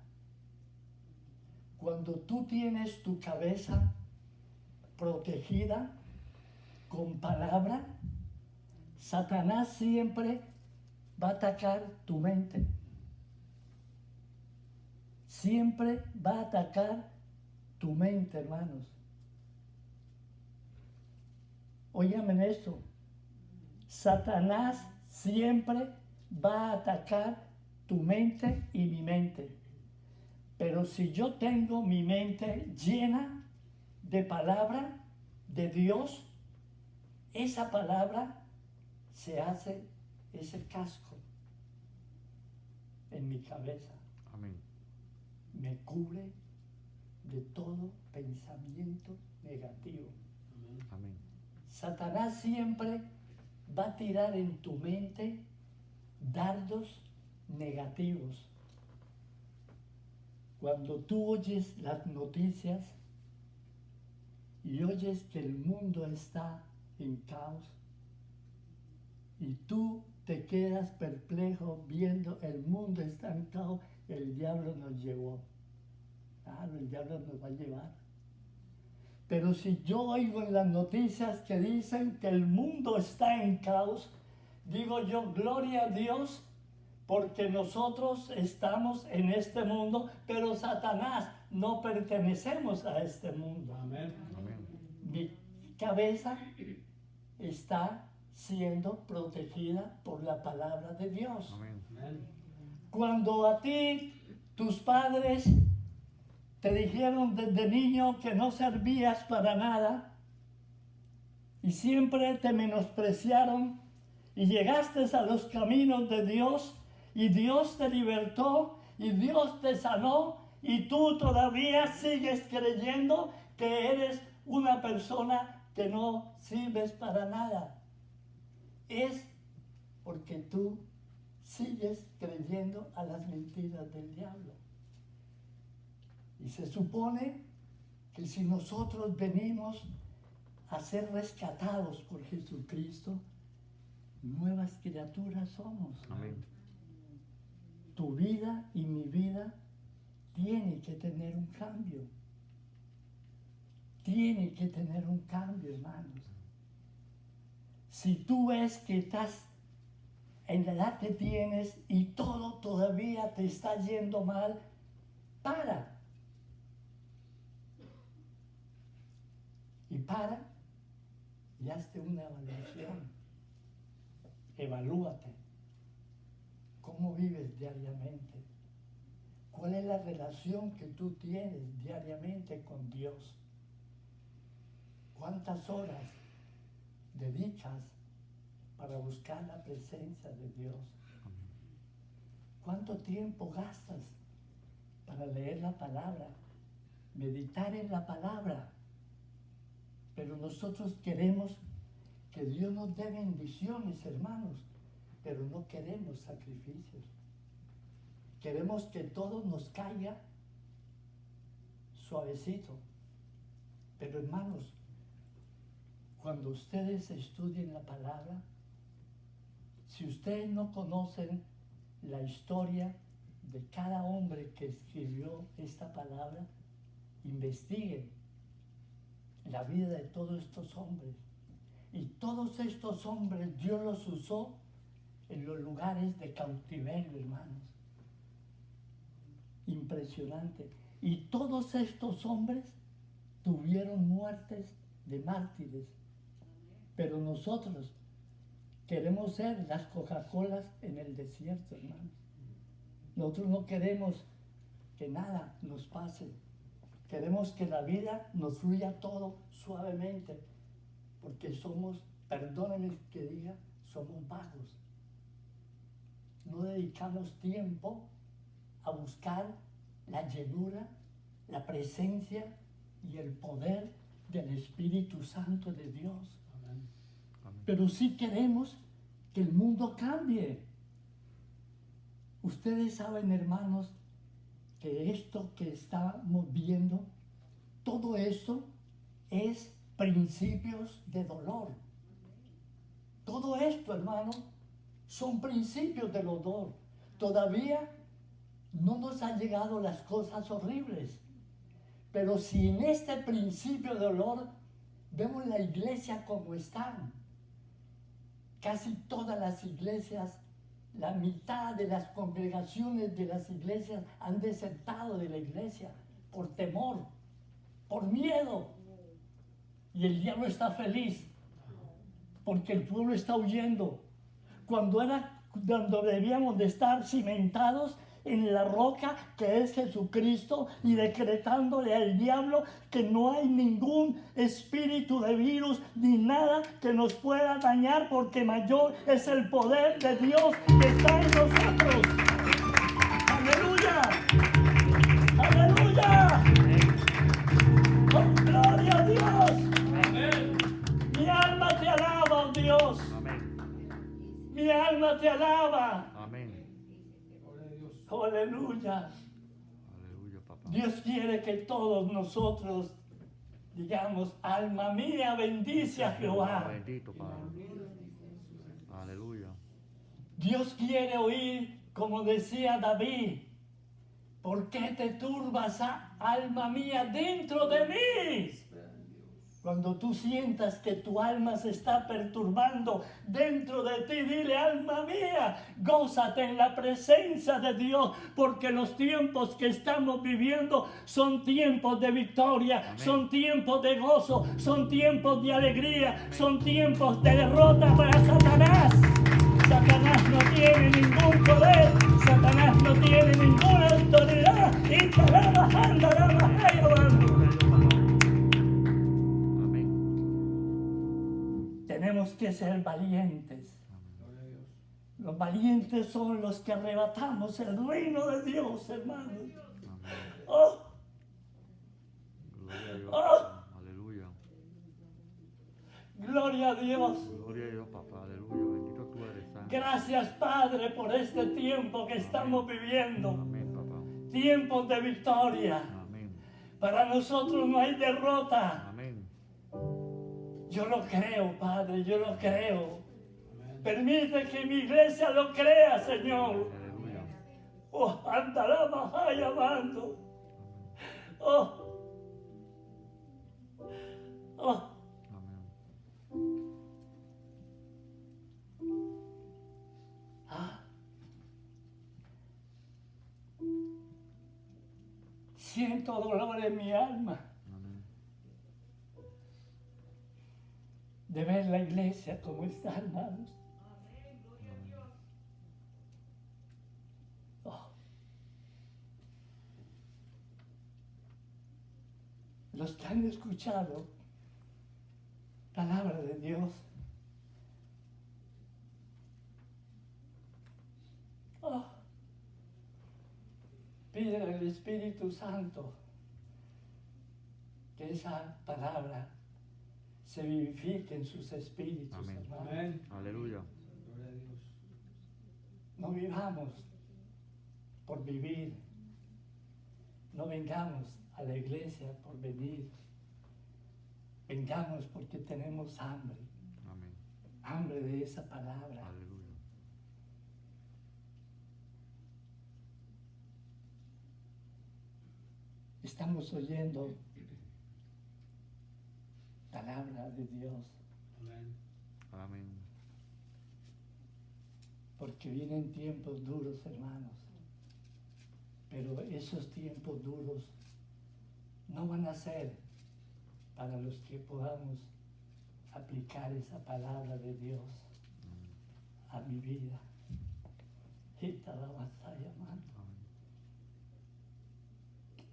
Cuando tú tienes tu cabeza protegida con palabra, Satanás siempre va a atacar tu mente. Siempre va a atacar tu mente, hermanos. Óigame esto. Satanás siempre va a atacar tu mente y mi mente. Pero si yo tengo mi mente llena de palabra de Dios, esa palabra se hace ese casco en mi cabeza. Amén. Me cubre de todo pensamiento negativo. Amén. Satanás siempre va a tirar en tu mente dardos negativos. Cuando tú oyes las noticias y oyes que el mundo está en caos y tú te quedas perplejo viendo el mundo está en caos, el diablo nos llevó. Claro, el diablo nos va a llevar. Pero si yo oigo en las noticias que dicen que el mundo está en caos, digo yo, gloria a Dios, porque nosotros estamos en este mundo, pero Satanás no pertenecemos a este mundo. Amén. Amén. Mi cabeza está siendo protegida por la palabra de Dios. Amén. Amén. Cuando a ti, tus padres, te dijeron desde niño que no servías para nada y siempre te menospreciaron y llegaste a los caminos de Dios y Dios te libertó y Dios te sanó y tú todavía sigues creyendo que eres una persona que no sirves para nada. Es porque tú sigues creyendo a las mentiras del diablo. Y se supone que si nosotros venimos a ser rescatados por Jesucristo, nuevas criaturas somos. Amén. Tu vida y mi vida tiene que tener un cambio. Tiene que tener un cambio, hermanos. Si tú ves que estás en la edad que tienes y todo todavía te está yendo mal, para. Y hazte una evaluación. Evalúate. ¿Cómo vives diariamente? ¿Cuál es la relación que tú tienes diariamente con Dios? ¿Cuántas horas dedicas para buscar la presencia de Dios? ¿Cuánto tiempo gastas para leer la palabra, meditar en la palabra? Pero nosotros queremos que Dios nos dé bendiciones, hermanos, pero no queremos sacrificios. Queremos que todo nos caiga suavecito. Pero hermanos, cuando ustedes estudien la palabra, si ustedes no conocen la historia de cada hombre que escribió esta palabra, investiguen la vida de todos estos hombres Y todos estos hombres Dios los usó en los lugares de cautiverio, hermanos. Impresionante. Y todos estos hombres tuvieron muertes de mártires. Pero nosotros queremos ser las Coca-Colas en el desierto, hermanos. Nosotros no queremos que nada nos pase. Queremos que la vida nos fluya todo suavemente. Porque somos, perdónenme que diga, somos vagos. No dedicamos tiempo a buscar la llenura, la presencia y el poder del Espíritu Santo de Dios. Amén. Pero sí queremos que el mundo cambie. Ustedes saben, hermanos, que esto que estamos viendo, todo eso es principios de dolor. Todo esto, hermano, son principios de dolor. Todavía no nos han llegado las cosas horribles. Pero si en este principio de dolor vemos la iglesia como están, casi todas las iglesias, la mitad de las congregaciones de las iglesias han desertado de la iglesia por temor, por miedo. Y el diablo está feliz porque el pueblo está huyendo. Cuando debíamos de estar cimentados en la roca que es Jesucristo y decretándole al diablo que no hay ningún espíritu de virus ni nada que nos pueda dañar, porque mayor es el poder de Dios que está en nosotros. ¡Aleluya! ¡Aleluya! ¡Oh, gloria a Dios! Amén. Mi alma te alaba, oh Dios. Amén. Mi alma te alaba. Amén. Oh, aleluya. Aleluya, papá. Dios quiere que todos nosotros digamos, alma mía, bendice a Jehová. Bendito, Padre. Aleluya. Dios quiere oír, como decía David, ¿por qué te turbas, alma mía, dentro de mí? Cuando tú sientas que tu alma se está perturbando dentro de ti, dile, alma mía, gózate en la presencia de Dios, porque los tiempos que estamos viviendo son tiempos de victoria, Amén. son tiempos de gozo, son tiempos de alegría, son tiempos de derrota para Satanás. Satanás no tiene ningún poder, Satanás no tiene ninguna autoridad, y te la bajando, la bajando. Tenemos que ser valientes. Los valientes son los que arrebatamos el reino de Dios, hermanos. Oh, Gloria a Dios. Oh. Aleluya. gloria a Dios. Gloria a Dios, papá. Aleluya. Bendito tú eres, Santo. Gracias, Padre, por este tiempo que estamos viviendo. Amén, papá. Tiempos de victoria. Amén. Para nosotros no hay derrota. Amén. Yo lo creo, Padre, yo lo creo. Permite que mi iglesia lo crea, Señor. Aleluya. Oh, andará más llamando. Oh, oh, Amén. ah. Siento dolor en mi alma Amén. de ver la iglesia como está, hermanos. Oh. Los que han escuchado palabra de Dios, oh, piden al Espíritu Santo que esa palabra se vivifique en sus espíritus, Amén. hermanos. Amén. Aleluya. Gloria a Dios. No vivamos por vivir. No vengamos a la iglesia por venir. Vengamos porque tenemos hambre. Amén. Hambre de esa palabra. Aleluya. Estamos oyendo palabra de Dios. Amén. Porque vienen tiempos duros, hermanos. Pero esos tiempos duros no van a ser para los que podamos aplicar esa palabra de Dios a mi vida. Esta rama está llamando.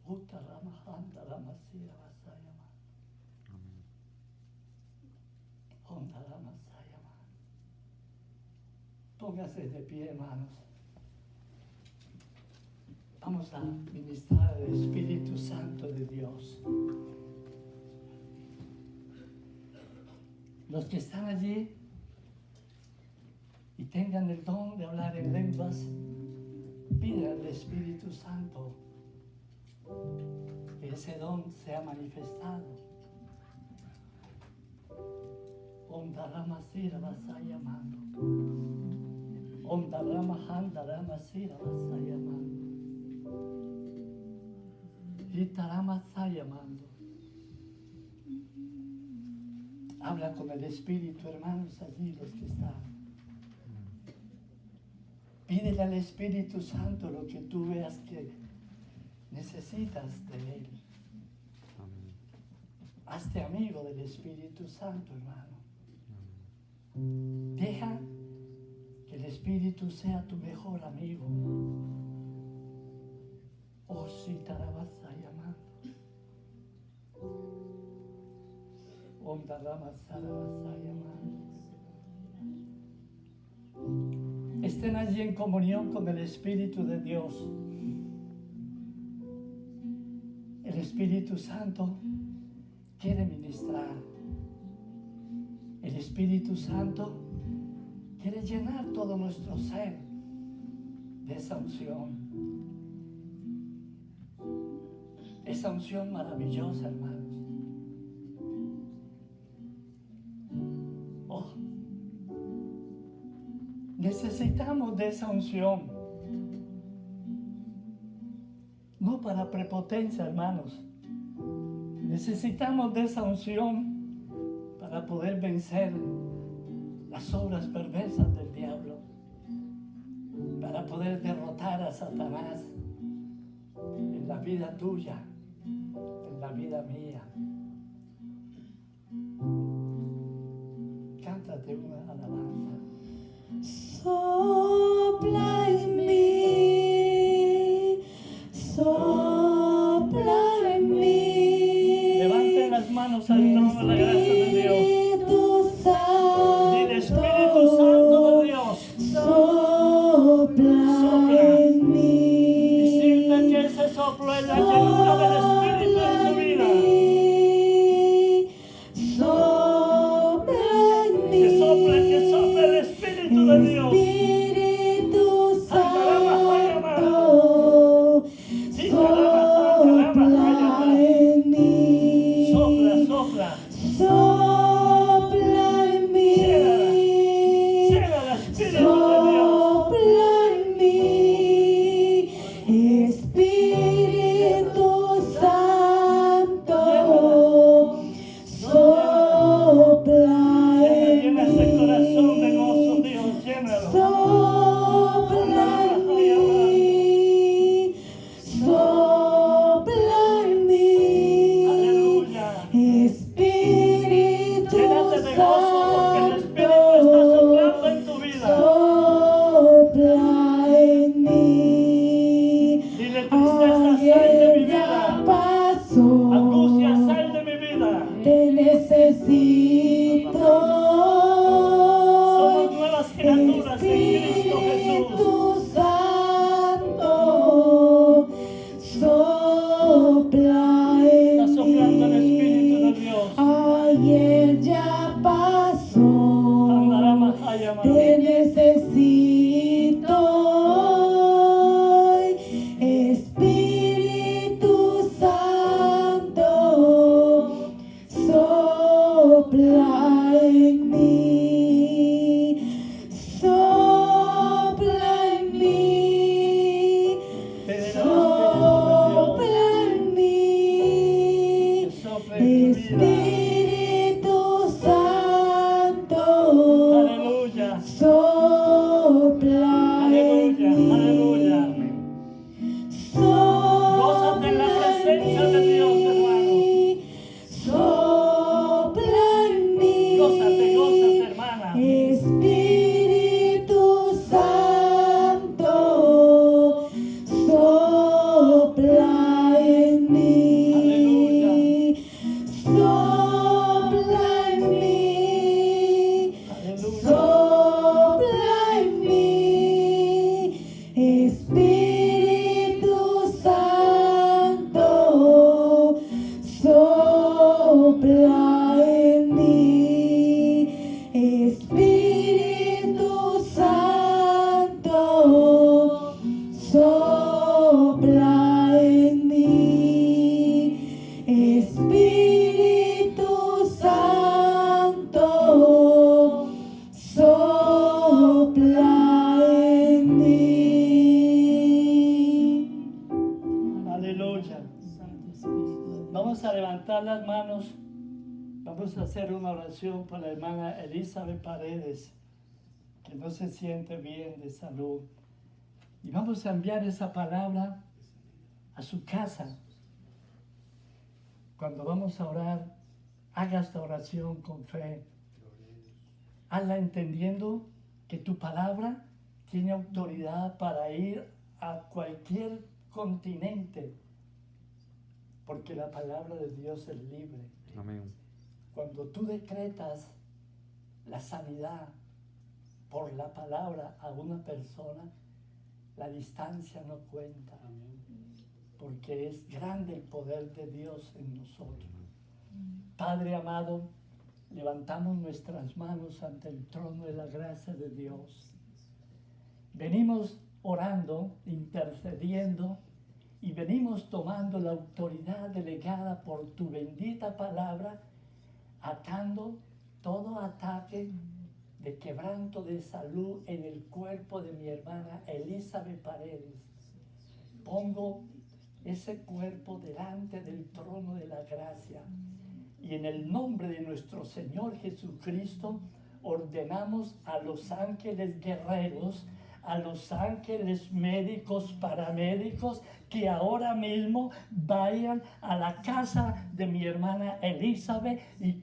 Uta rama handa rama sira está llamando. Amén. Honda rama está llamando. Póngase de pie, hermanos. Vamos a ministrar el Espíritu Santo de Dios. Los que están allí y tengan el don de hablar en lenguas, piden al Espíritu Santo que ese don sea manifestado. Onda rama sira va a estar llamando. Onda rama handa rama sira va a estar llamando. Ita rama está llamando. Habla con el Espíritu, hermanos, allí los que están. Pídele al Espíritu Santo lo que tú veas que necesitas de Él. Amén. Hazte amigo del Espíritu Santo, hermano. Amén. Deja que el Espíritu sea tu mejor amigo. Oh, sí, Tarabasa llamando. Onda Rama Sarabasa llamando. Estén allí en comunión con el Espíritu de Dios. El Espíritu Santo quiere ministrar. El Espíritu Santo quiere llenar todo nuestro ser de esa unción. Esa unción maravillosa, hermanos. Oh, necesitamos de esa unción. No para prepotencia, hermanos. Necesitamos de esa unción para poder vencer las obras perversas del diablo, para poder derrotar a Satanás en la vida tuya, en la vida mía. Cántate una alabanza. Sopla en mí, sopla en mí. Levanten las manos al trono de la gracia de Dios. Dile, Espíritu Santo de Dios, Sopla en mí. y siente que ese soplo es la llenura del Espíritu en tu vida. Sopla en mí. Que sople el Espíritu de Dios. Espíritu Santo, sopla en mí. Sopla, sopla. Sopla en mí. Llena el Espíritu de Dios. Sopla en mí. Espíritu Santo. Sopla en Llena ese corazón de mí. gozo, Dios, llénalo. Sopla en mí, sopla en mí, Aleluya. Espíritu Llénate de gozo porque el Espíritu está Santo, soplando en tu vida. sopla en mí. Dile, tristeza, sal de mi Ayer ya vida. pasó, Angustia, sal de mi vida. te necesito. Somos nuevas criaturas en Cristo Jesús. Espíritu Santo, sopla Está en soplando el Espíritu de mí. Dios. Ayer ya pasó, Andará Mahayama. te necesito hoy. Espíritu Santo, sopla en mí. Sopla en mí, Pídele al sopla en mí, Espíritu de Dios que sople en tu vida. Espíritu Santo, Sopla en mí, Aleluya. sopla en mí, Espíritu Santo, sopla en mí, Espíritu Santo, sopla en mí, Espíritu Santo, sopla en mí. Aleluya. Vamos a levantar las manos. Vamos a hacer una oración por la hermana Elizabeth Paredes, que no se siente bien de salud. Y vamos a enviar esa palabra a su casa. Cuando vamos a orar, haga esta oración con fe. Hazla entendiendo que tu palabra tiene autoridad para ir a cualquier continente, porque la palabra de Dios es libre. Amén. Cuando tú decretas la sanidad por la palabra a una persona, la distancia no cuenta, porque es grande el poder de Dios en nosotros. Padre amado, levantamos nuestras manos ante el trono de la gracia de Dios. Venimos orando, intercediendo, y venimos tomando la autoridad delegada por tu bendita palabra, atando todo ataque de quebranto de salud en el cuerpo de mi hermana Elizabeth Paredes. Pongo ese cuerpo delante del trono de la gracia y en el nombre de nuestro Señor Jesucristo ordenamos a los ángeles guerreros, a los ángeles médicos, paramédicos, que ahora mismo vayan a la casa de mi hermana Elizabeth y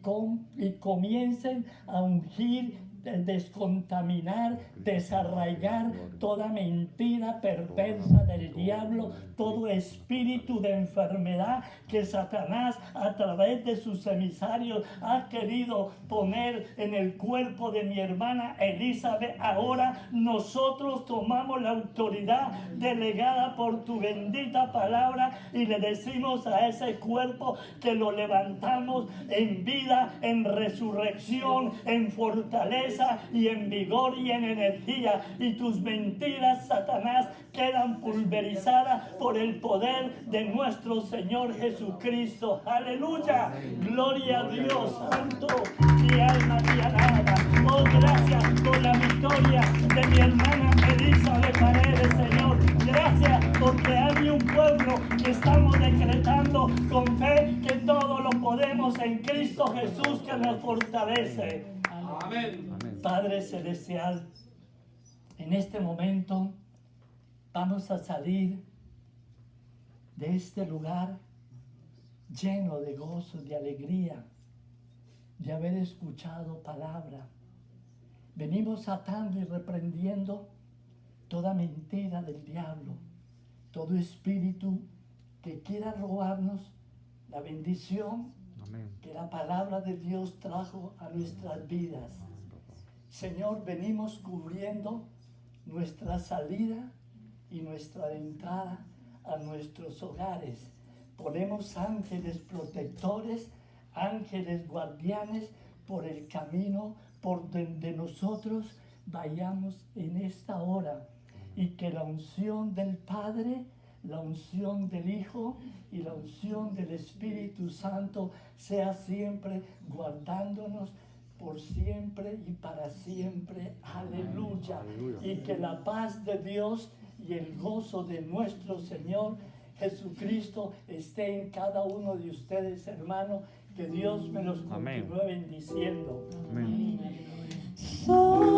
comiencen a ungir, descontaminar, desarraigar toda mentira perversa del diablo, todo espíritu de enfermedad que Satanás a través de sus emisarios ha querido poner en el cuerpo de mi hermana Elizabeth. Ahora nosotros tomamos la autoridad delegada por tu bendita palabra y le decimos a ese cuerpo que lo levantamos en vida, en resurrección, en fortaleza y en vigor y en energía, y tus mentiras, Satanás, quedan pulverizadas por el poder de nuestro Señor Jesucristo. Aleluya, gloria a Dios. Santo, mi alma te alaba. Oh, gracias por la victoria de mi hermana Elizabeth Paredes, Señor. Gracias porque hay un pueblo que estamos decretando con fe que todo lo podemos en Cristo Jesús que nos fortalece. Amén. Padre Celestial, en este momento vamos a salir de este lugar lleno de gozo, de alegría, de haber escuchado palabra. Venimos atando y reprendiendo toda mentira del diablo, todo espíritu que quiera robarnos la bendición Amén. que la palabra de Dios trajo a nuestras vidas. Señor, venimos cubriendo nuestra salida y nuestra entrada a nuestros hogares. Ponemos ángeles protectores, ángeles guardianes por el camino por donde nosotros vayamos en esta hora. Y que la unción del Padre, la unción del Hijo y la unción del Espíritu Santo sea siempre guardándonos por siempre y para siempre. Aleluya. Y que la paz de Dios y el gozo de nuestro Señor Jesucristo esté en cada uno de ustedes, hermano. Que Dios me los continúe bendiciendo. Amén. Sopla